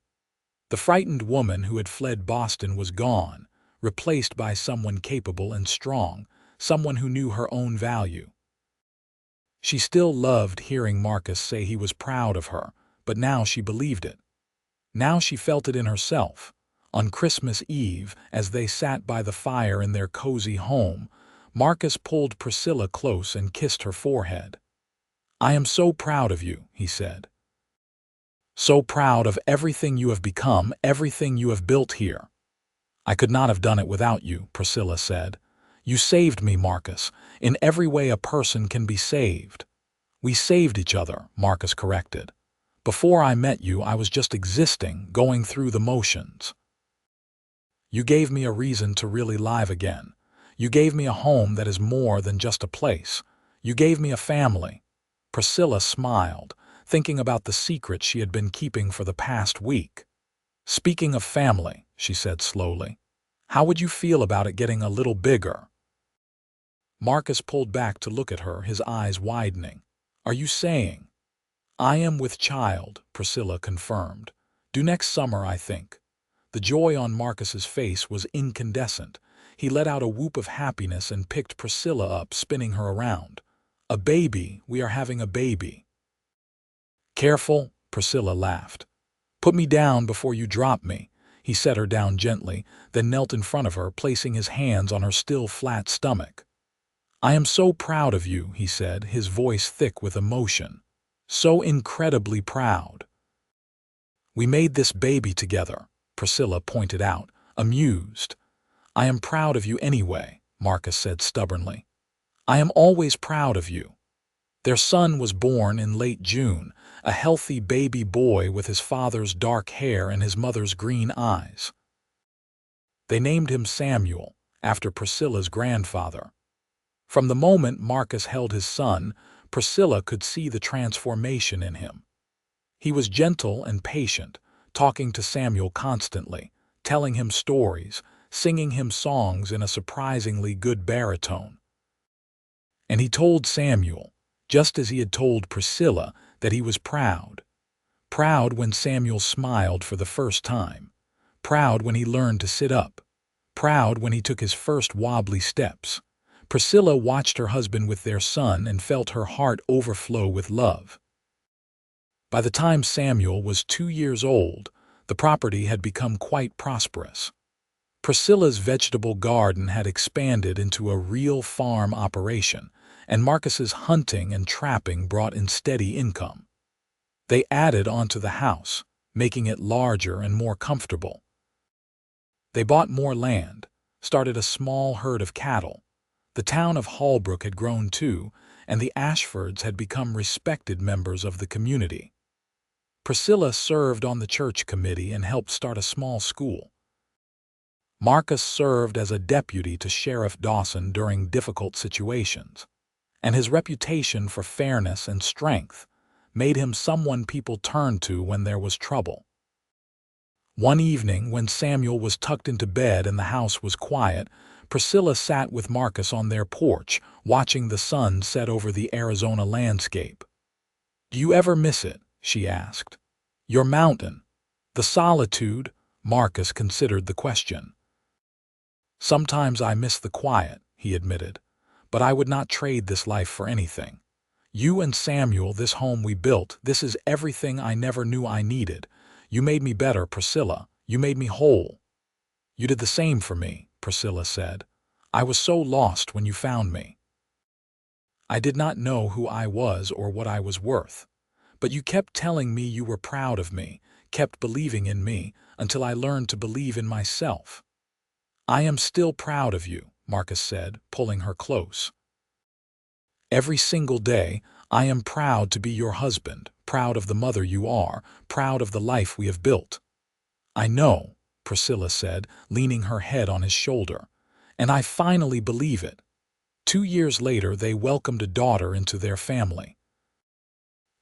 S1: The frightened woman who had fled Boston was gone, replaced by someone capable and strong, someone who knew her own value. She still loved hearing Marcus say he was proud of her, but now she believed it. Now she felt it in herself. On Christmas Eve, as they sat by the fire in their cozy home, Marcus pulled Priscilla close and kissed her forehead. "I am so proud of you," he said. "So proud of everything you have become, everything you have built here." "I could not have done it without you," Priscilla said. "You saved me, Marcus, in every way a person can be saved." "We saved each other," Marcus corrected. "Before I met you, I was just existing, going through the motions. You gave me a reason to really live again. You gave me a home that is more than just a place. You gave me a family." Priscilla smiled, thinking about the secret she had been keeping for the past week. "Speaking of family," she said slowly, "how would you feel about it getting a little bigger?" Marcus pulled back to look at her, his eyes widening. "Are you saying—" "I am with child," Priscilla confirmed. "Due next summer, I think." The joy on Marcus's face was incandescent. He let out a whoop of happiness and picked Priscilla up, spinning her around. "A baby, we are having a baby." "Careful," Priscilla laughed. "Put me down before you drop me." He set her down gently, then knelt in front of her, placing his hands on her still flat stomach. "I am so proud of you," he said, his voice thick with emotion. "So incredibly proud." "We made this baby together," Priscilla pointed out, amused. "I am proud of you anyway," Marcus said stubbornly. "I am always proud of you." Their son was born in late June, a healthy baby boy with his father's dark hair and his mother's green eyes. They named him Samuel, after Priscilla's grandfather. From the moment Marcus held his son, Priscilla could see the transformation in him. He was gentle and patient, talking to Samuel constantly, telling him stories, singing him songs in a surprisingly good baritone. And he told Samuel, just as he had told Priscilla, that he was proud. Proud when Samuel smiled for the first time. Proud when he learned to sit up. Proud when he took his first wobbly steps. Priscilla watched her husband with their son and felt her heart overflow with love. By the time Samuel was 2 years old, the property had become quite prosperous. Priscilla's vegetable garden had expanded into a real farm operation, and Marcus's hunting and trapping brought in steady income. They added onto the house, making it larger and more comfortable. They bought more land, started a small herd of cattle. The town of Holbrook had grown too, and the Ashfords had become respected members of the community. Priscilla served on the church committee and helped start a small school. Marcus served as a deputy to Sheriff Dawson during difficult situations, and his reputation for fairness and strength made him someone people turned to when there was trouble. One evening, when Samuel was tucked into bed and the house was quiet, Priscilla sat with Marcus on their porch, watching the sun set over the Arizona landscape. "Do you ever miss it?" she asked. "Your mountain, the solitude?" Marcus considered the question. "Sometimes I miss the quiet," he admitted, "but I would not trade this life for anything. You and Samuel, this home we built, this is everything I never knew I needed. You made me better, Priscilla. You made me whole." "You did the same for me," Priscilla said. "I was so lost when you found me. I did not know who I was or what I was worth. But you kept telling me you were proud of me, kept believing in me, until I learned to believe in myself." "I am still proud of you," Marcus said, pulling her close. "Every single day, I am proud to be your husband, proud of the mother you are, proud of the life we have built." "I know," Priscilla said, leaning her head on his shoulder, "and I finally believe it." 2 years later, they welcomed a daughter into their family.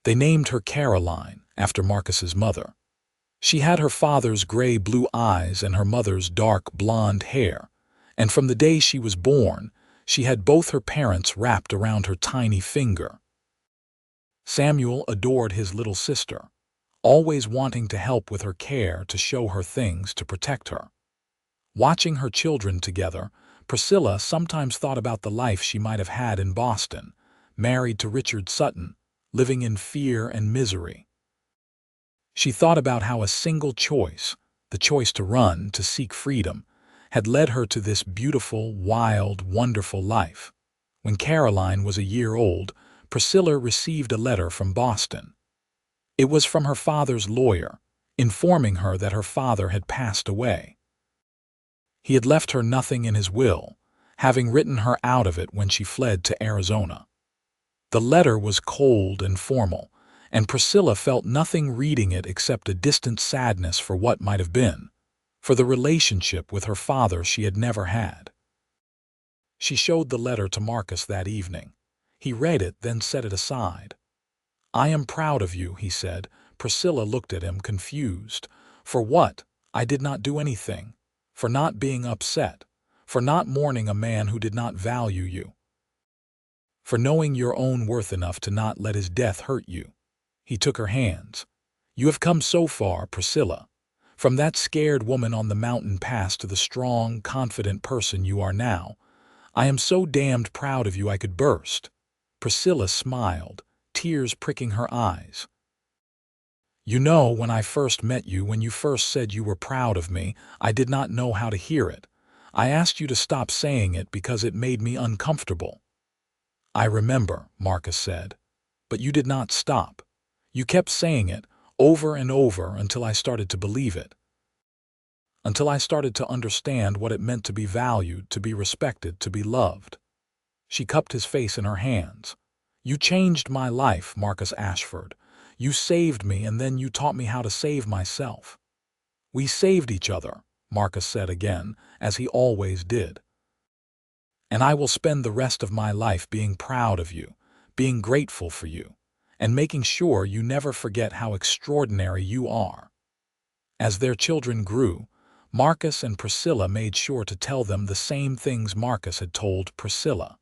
S1: They named her Caroline, after Marcus's mother. She had her father's gray-blue eyes and her mother's dark blonde hair, and from the day she was born, she had both her parents wrapped around her tiny finger. Samuel adored his little sister, always wanting to help with her care, to show her things, to protect her. Watching her children together, Priscilla sometimes thought about the life she might have had in Boston, married to Richard Sutton, living in fear and misery. She thought about how a single choice, the choice to run, to seek freedom, had led her to this beautiful, wild, wonderful life. When Caroline was a year old, Priscilla received a letter from Boston. It was from her father's lawyer, informing her that her father had passed away. He had left her nothing in his will, having written her out of it when she fled to Arizona. The letter was cold and formal, and Priscilla felt nothing reading it except a distant sadness for what might have been, for the relationship with her father she had never had. She showed the letter to Marcus that evening. He read it, then set it aside. "I am proud of you," he said. Priscilla looked at him, confused. "For what?" I did not do anything. For not being upset. For not mourning a man who did not value you. For knowing your own worth enough to not let his death hurt you." He took her hands. "You have come so far, Priscilla. From that scared woman on the mountain pass to the strong, confident person you are now. I am so damned proud of you I could burst." Priscilla smiled, tears pricking her eyes. "You know, when I first met you, when you first said you were proud of me, I did not know how to hear it. I asked you to stop saying it because it made me uncomfortable." "I remember," Marcus said. "But you did not stop. You kept saying it, over and over, until I started to believe it. Until I started to understand what it meant to be valued, to be respected, to be loved." She cupped his face in her hands. "You changed my life, Marcus Ashford. You saved me, and then you taught me how to save myself." "We saved each other," Marcus said again, as he always did. "And I will spend the rest of my life being proud of you, being grateful for you, and making sure you never forget how extraordinary you are." As their children grew, Marcus and Priscilla made sure to tell them the same things Marcus had told Priscilla.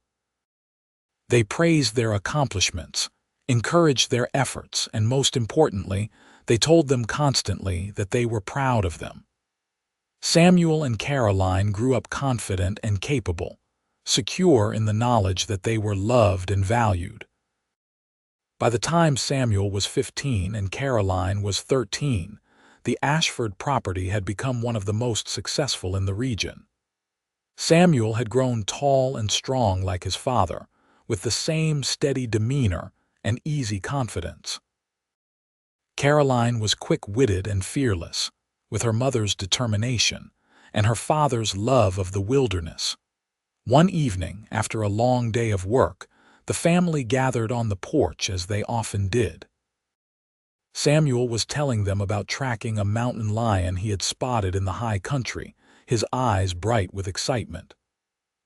S1: They praised their accomplishments, encouraged their efforts, and most importantly, they told them constantly that they were proud of them. Samuel and Caroline grew up confident and capable, secure in the knowledge that they were loved and valued. By the time Samuel was 15 and Caroline was 13, the Ashford property had become one of the most successful in the region. Samuel had grown tall and strong like his father, with the same steady demeanor and easy confidence. Caroline was quick-witted and fearless, with her mother's determination and her father's love of the wilderness. One evening, after a long day of work, the family gathered on the porch as they often did. Samuel was telling them about tracking a mountain lion he had spotted in the high country, his eyes bright with excitement.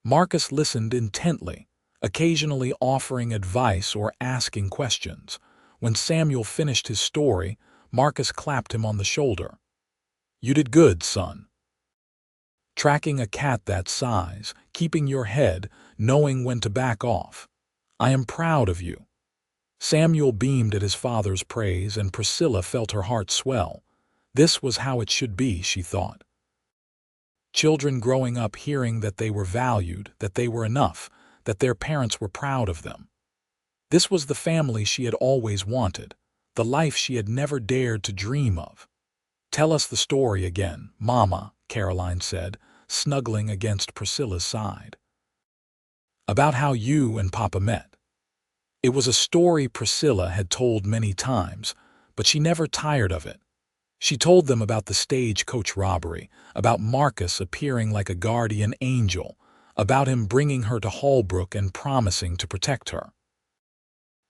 S1: Marcus listened intently, occasionally offering advice or asking questions. When Samuel finished his story, Marcus clapped him on the shoulder. "You did good, son. Tracking a cat that size, keeping your head, knowing when to back off. I am proud of you." Samuel beamed at his father's praise, and Priscilla felt her heart swell. This was how it should be, she thought. Children growing up hearing that they were valued, that they were enough, that their parents were proud of them. This was the family she had always wanted, the life she had never dared to dream of. "Tell us the story again, Mama," Caroline said, snuggling against Priscilla's side. "About how you and Papa met." It was a story Priscilla had told many times, but she never tired of it. She told them about the stagecoach robbery, about Marcus appearing like a guardian angel, about him bringing her to Holbrook and promising to protect her.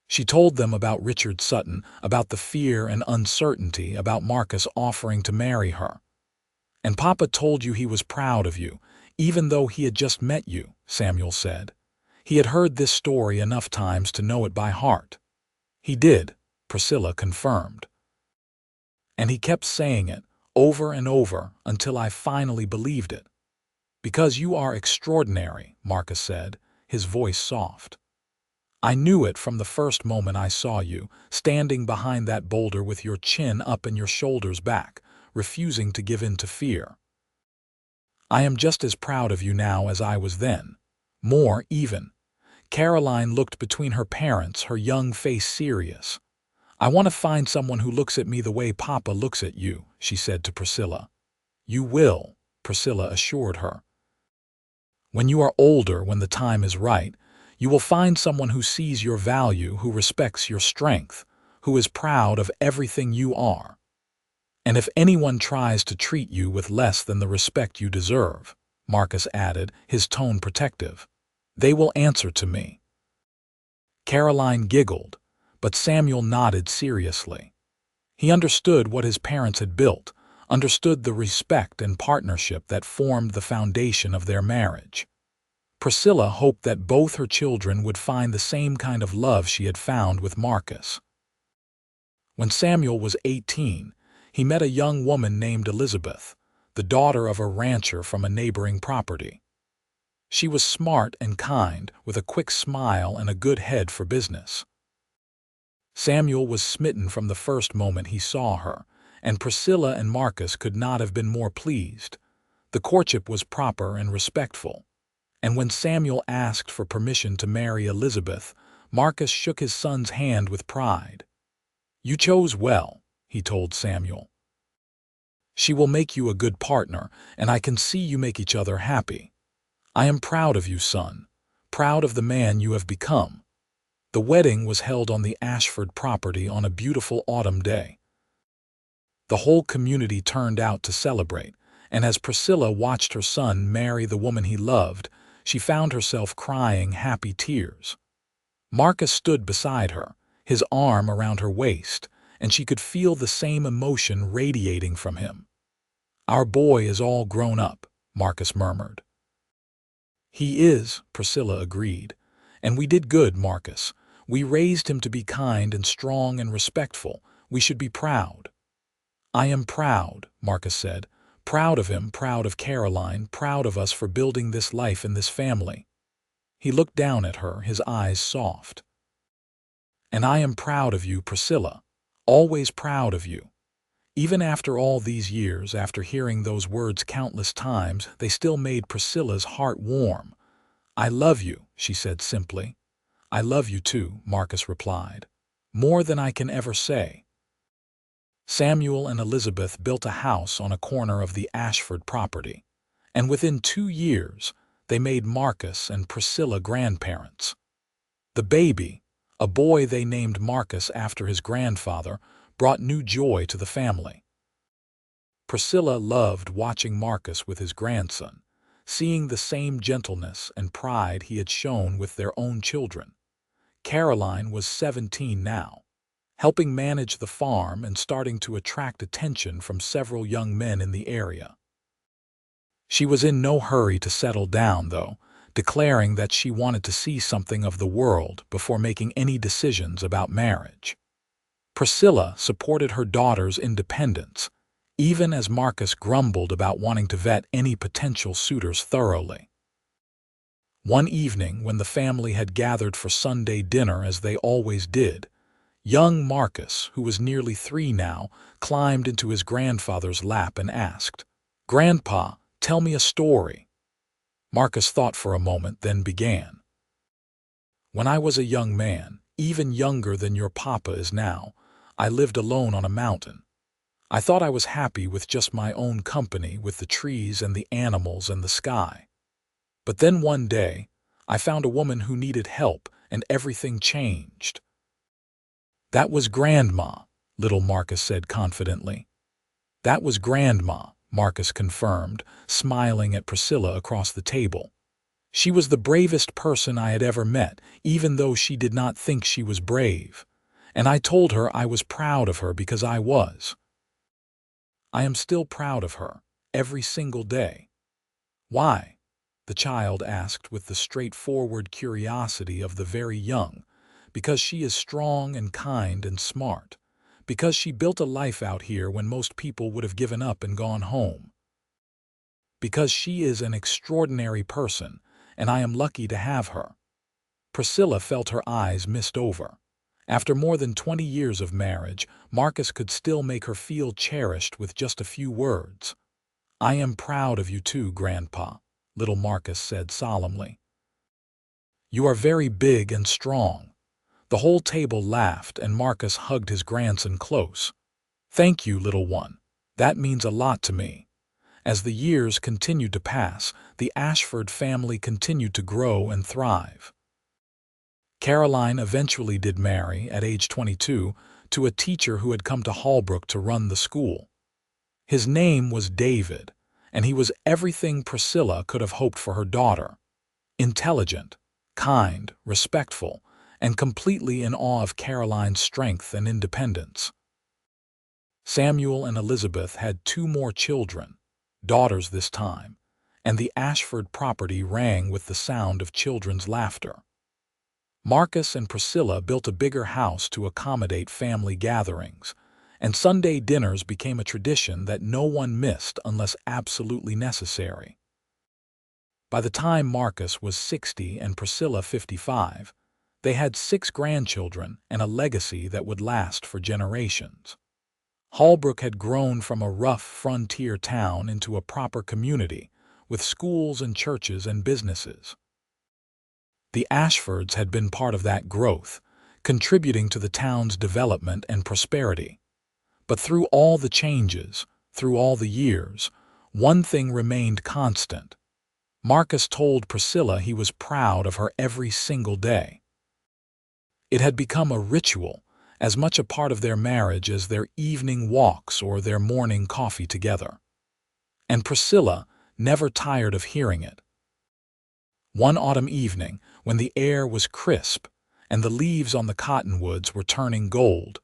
S1: She told them about Richard Sutton, about the fear and uncertainty, about Marcus offering to marry her. "And Papa told you he was proud of you, even though he had just met you," Samuel said. He had heard this story enough times to know it by heart. "He did," Priscilla confirmed. "And he kept saying it, over and over, until I finally believed it." "Because you are extraordinary," Marcus said, his voice soft. "I knew it from the first moment I saw you, standing behind that boulder with your chin up and your shoulders back, refusing to give in to fear. I am just as proud of you now as I was then. More, even." Caroline looked between her parents, her young face serious. "I want to find someone who looks at me the way Papa looks at you," she said to Priscilla. "You will," Priscilla assured her. "When you are older, when the time is right, you will find someone who sees your value, who respects your strength, who is proud of everything you are. And if anyone tries to treat you with less than the respect you deserve," Marcus added, his tone protective, "they will answer to me." Caroline giggled, but Samuel nodded seriously. He understood what his parents had built, understood the respect and partnership that formed the foundation of their marriage. Priscilla hoped that both her children would find the same kind of love she had found with Marcus. When Samuel was 18, he met a young woman named Elizabeth, the daughter of a rancher from a neighboring property. She was smart and kind, with a quick smile and a good head for business. Samuel was smitten from the first moment he saw her, and Priscilla and Marcus could not have been more pleased. The courtship was proper and respectful, and when Samuel asked for permission to marry Elizabeth, Marcus shook his son's hand with pride. "You chose well," he told Samuel. "She will make you a good partner, and I can see you make each other happy. I am proud of you, son, proud of the man you have become." The wedding was held on the Ashford property on a beautiful autumn day. The whole community turned out to celebrate, and as Priscilla watched her son marry the woman he loved, she found herself crying happy tears. Marcus stood beside her, his arm around her waist, and she could feel the same emotion radiating from him. "Our boy is all grown up," Marcus murmured. "He is," Priscilla agreed. "And we did good, Marcus. We raised him to be kind and strong and respectful. We should be proud." "I am proud," Marcus said. "Proud of him, proud of Caroline, proud of us for building this life in this family." He looked down at her, his eyes soft. "And I am proud of you, Priscilla. Always proud of you." Even after all these years, after hearing those words countless times, they still made Priscilla's heart warm. "I love you," she said simply. "I love you too," Marcus replied. "More than I can ever say." Samuel and Elizabeth built a house on a corner of the Ashford property, and within 2 years, they made Marcus and Priscilla grandparents. The baby, a boy they named Marcus after his grandfather, brought new joy to the family. Priscilla loved watching Marcus with his grandson, seeing the same gentleness and pride he had shown with their own children. Caroline was 17 now, helping manage the farm and starting to attract attention from several young men in the area. She was in no hurry to settle down, though, declaring that she wanted to see something of the world before making any decisions about marriage. Priscilla supported her daughter's independence, even as Marcus grumbled about wanting to vet any potential suitors thoroughly. One evening, when the family had gathered for Sunday dinner as they always did, young Marcus, who was nearly 3 now, climbed into his grandfather's lap and asked, "Grandpa, tell me a story." Marcus thought for a moment, then began. "When I was a young man, even younger than your papa is now, I lived alone on a mountain. I thought I was happy with just my own company, with the trees and the animals and the sky. But then one day, I found a woman who needed help, and everything changed." "That was Grandma," little Marcus said confidently. "That was Grandma," Marcus confirmed, smiling at Priscilla across the table. "She was the bravest person I had ever met, even though she did not think she was brave. And I told her I was proud of her because I was. I am still proud of her, every single day." "Why?" the child asked with the straightforward curiosity of the very young. "Because she is strong and kind and smart. Because she built a life out here when most people would have given up and gone home. Because she is an extraordinary person, and I am lucky to have her." Priscilla felt her eyes mist over. After more than 20 years of marriage, Marcus could still make her feel cherished with just a few words. "I am proud of you too, Grandpa," little Marcus said solemnly. "You are very big and strong." The whole table laughed, and Marcus hugged his grandson close. "Thank you, little one. That means a lot to me." As the years continued to pass, the Ashford family continued to grow and thrive. Caroline eventually did marry, at age 22, to a teacher who had come to Holbrook to run the school. His name was David, and he was everything Priscilla could have hoped for her daughter. Intelligent, kind, respectful, and completely in awe of Caroline's strength and independence. Samuel and Elizabeth had 2 more children, daughters this time, and the Ashford property rang with the sound of children's laughter. Marcus and Priscilla built a bigger house to accommodate family gatherings, and Sunday dinners became a tradition that no one missed unless absolutely necessary. By the time Marcus was 60 and Priscilla 55, they had 6 grandchildren and a legacy that would last for generations. Holbrook had grown from a rough frontier town into a proper community, with schools and churches and businesses. The Ashfords had been part of that growth, contributing to the town's development and prosperity. But through all the changes, through all the years, one thing remained constant. Marcus told Priscilla he was proud of her every single day. It had become a ritual, as much a part of their marriage as their evening walks or their morning coffee together. And Priscilla never tired of hearing it. One autumn evening, when the air was crisp and the leaves on the cottonwoods were turning gold,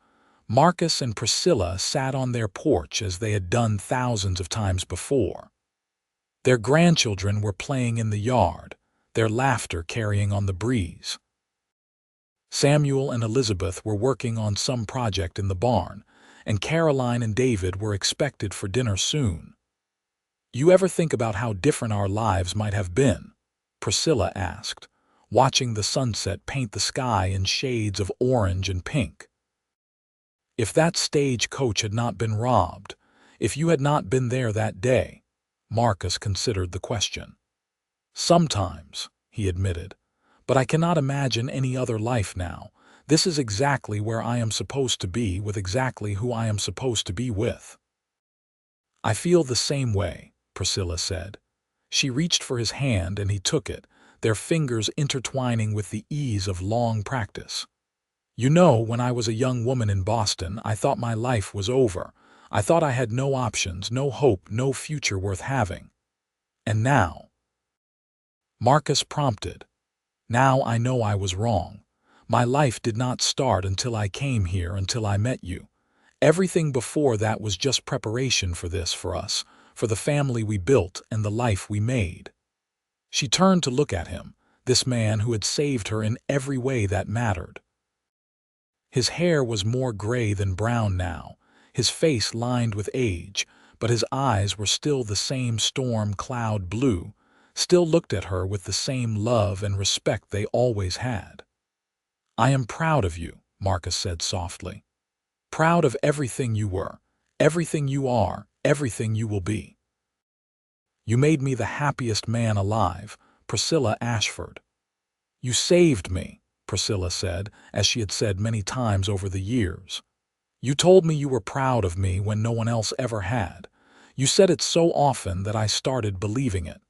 S1: Marcus and Priscilla sat on their porch as they had done thousands of times before. Their grandchildren were playing in the yard, their laughter carrying on the breeze. Samuel and Elizabeth were working on some project in the barn, and Caroline and David were expected for dinner soon. "You ever think about how different our lives might have been?" Priscilla asked, watching the sunset paint the sky in shades of orange and pink. "If that stagecoach had not been robbed, if you had not been there that day," Marcus considered the question. "Sometimes," he admitted, "but I cannot imagine any other life now. This is exactly where I am supposed to be with exactly who I am supposed to be with." "I feel the same way," Priscilla said. She reached for his hand and he took it, their fingers intertwining with the ease of long practice. "You know, when I was a young woman in Boston, I thought my life was over. I thought I had no options, no hope, no future worth having. And now," Marcus prompted, "now I know I was wrong. My life did not start until I came here, until I met you. Everything before that was just preparation for this, for us, for the family we built and the life we made." She turned to look at him, this man who had saved her in every way that mattered. His hair was more gray than brown now, his face lined with age, but his eyes were still the same storm cloud blue, still looked at her with the same love and respect they always had. "I am proud of you," Marcus said softly. "Proud of everything you were, everything you are, everything you will be. You made me the happiest man alive, Priscilla Ashford." "You saved me," Priscilla said, as she had said many times over the years. "You told me you were proud of me when no one else ever had. You said it so often that I started believing it.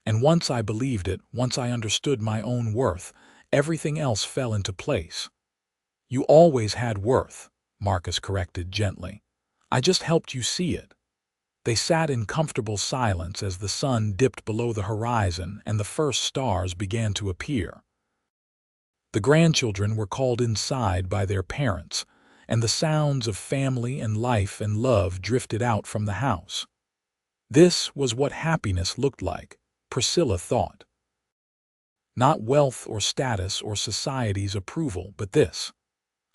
S1: And once I believed it, once I understood my own worth, everything else fell into place." "You always had worth," Marcus corrected gently. "I just helped you see it." They sat in comfortable silence as the sun dipped below the horizon and the first stars began to appear. The grandchildren were called inside by their parents, and the sounds of family and life and love drifted out from the house. This was what happiness looked like, Priscilla thought. Not wealth or status or society's approval, but this.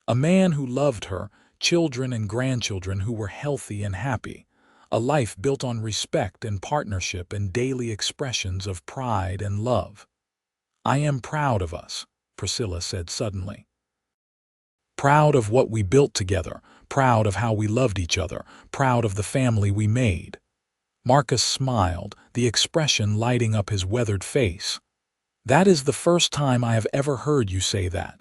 S1: A man who loved her, children and grandchildren who were healthy and happy, a life built on respect and partnership and daily expressions of pride and love. "I am proud of us," Priscilla said suddenly. "Proud of what we built together, proud of how we loved each other, proud of the family we made." Marcus smiled, the expression lighting up his weathered face. "That is the first time I have ever heard you say that."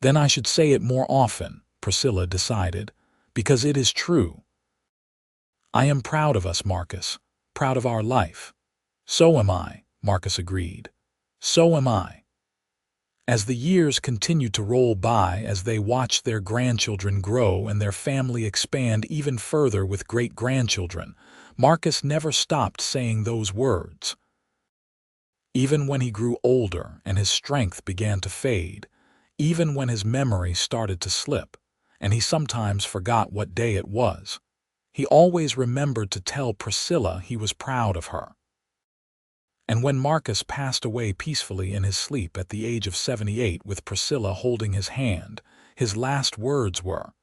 S1: "Then I should say it more often," Priscilla decided, "because it is true. I am proud of us, Marcus, proud of our life." "So am I," Marcus agreed. "So am I." As the years continued to roll by, as they watched their grandchildren grow and their family expand even further with great-grandchildren, Marcus never stopped saying those words. Even when he grew older and his strength began to fade, even when his memory started to slip, and he sometimes forgot what day it was, he always remembered to tell Priscilla he was proud of her. And when Marcus passed away peacefully in his sleep at the age of 78 with Priscilla holding his hand, his last words were,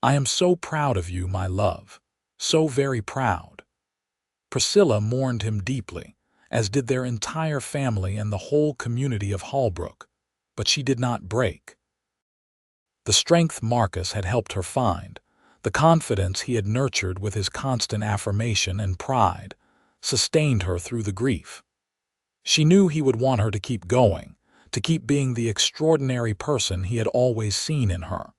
S1: I am so proud of you, my love. So very proud. Priscilla mourned him deeply, as did their entire family and the whole community of Hallbrook, but she did not break. The strength Marcus had helped her find, the confidence he had nurtured with his constant affirmation and pride, sustained her through the grief. She knew he would want her to keep going, to keep being the extraordinary person he had always seen in her.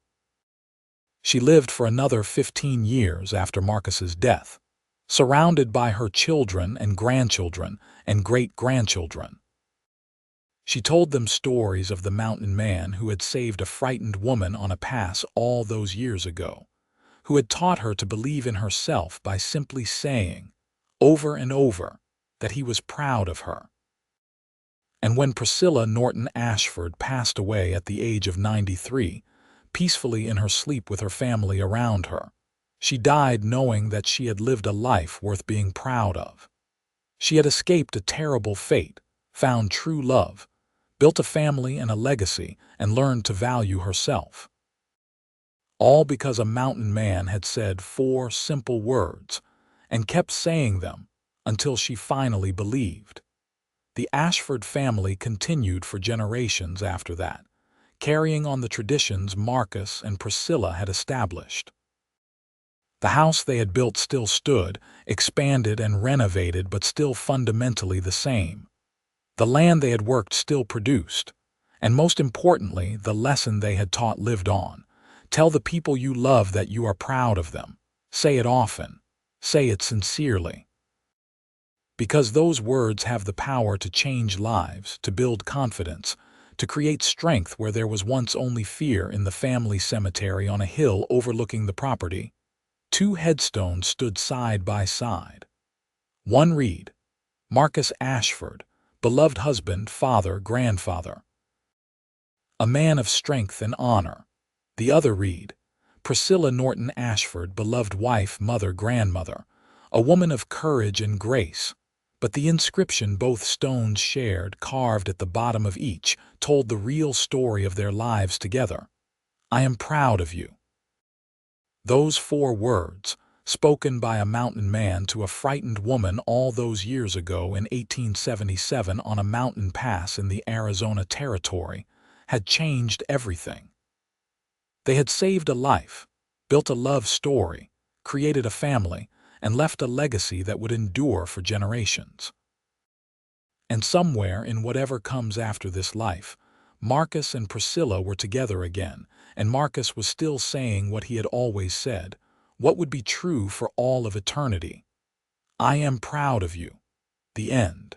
S1: She lived for another 15 years after Marcus's death, surrounded by her children and grandchildren and great-grandchildren. She told them stories of the mountain man who had saved a frightened woman on a pass all those years ago, who had taught her to believe in herself by simply saying, over and over, that he was proud of her. And when Priscilla Norton Ashford passed away at the age of 93, peacefully in her sleep with her family around her, she died knowing that she had lived a life worth being proud of. She had escaped a terrible fate, found true love, built a family and a legacy, and learned to value herself. All because a mountain man had said 4 simple words, and kept saying them until she finally believed. The Ashford family continued for generations after that, carrying on the traditions Marcus and Priscilla had established. The house they had built still stood, expanded and renovated, but still fundamentally the same. The land they had worked still produced, and most importantly, the lesson they had taught lived on. Tell the people you love that you are proud of them. Say it often. Say it sincerely. Because those words have the power to change lives, to build confidence, to create strength where there was once only fear. In the family cemetery on a hill overlooking the property, 2 headstones stood side by side. One read, Marcus Ashford, beloved husband, father, grandfather, a man of strength and honor. The other read, Priscilla Norton Ashford, beloved wife, mother, grandmother, a woman of courage and grace. But the inscription both stones shared, carved at the bottom of each, told the real story of their lives together. I am proud of you. Those 4 words, spoken by a mountain man to a frightened woman all those years ago in 1877 on a mountain pass in the Arizona Territory, had changed everything. They had saved a life, built a love story, created a family, and left a legacy that would endure for generations. And somewhere in whatever comes after this life, Marcus and Priscilla were together again, and Marcus was still saying what he had always said, what would be true for all of eternity. I am proud of you. The end.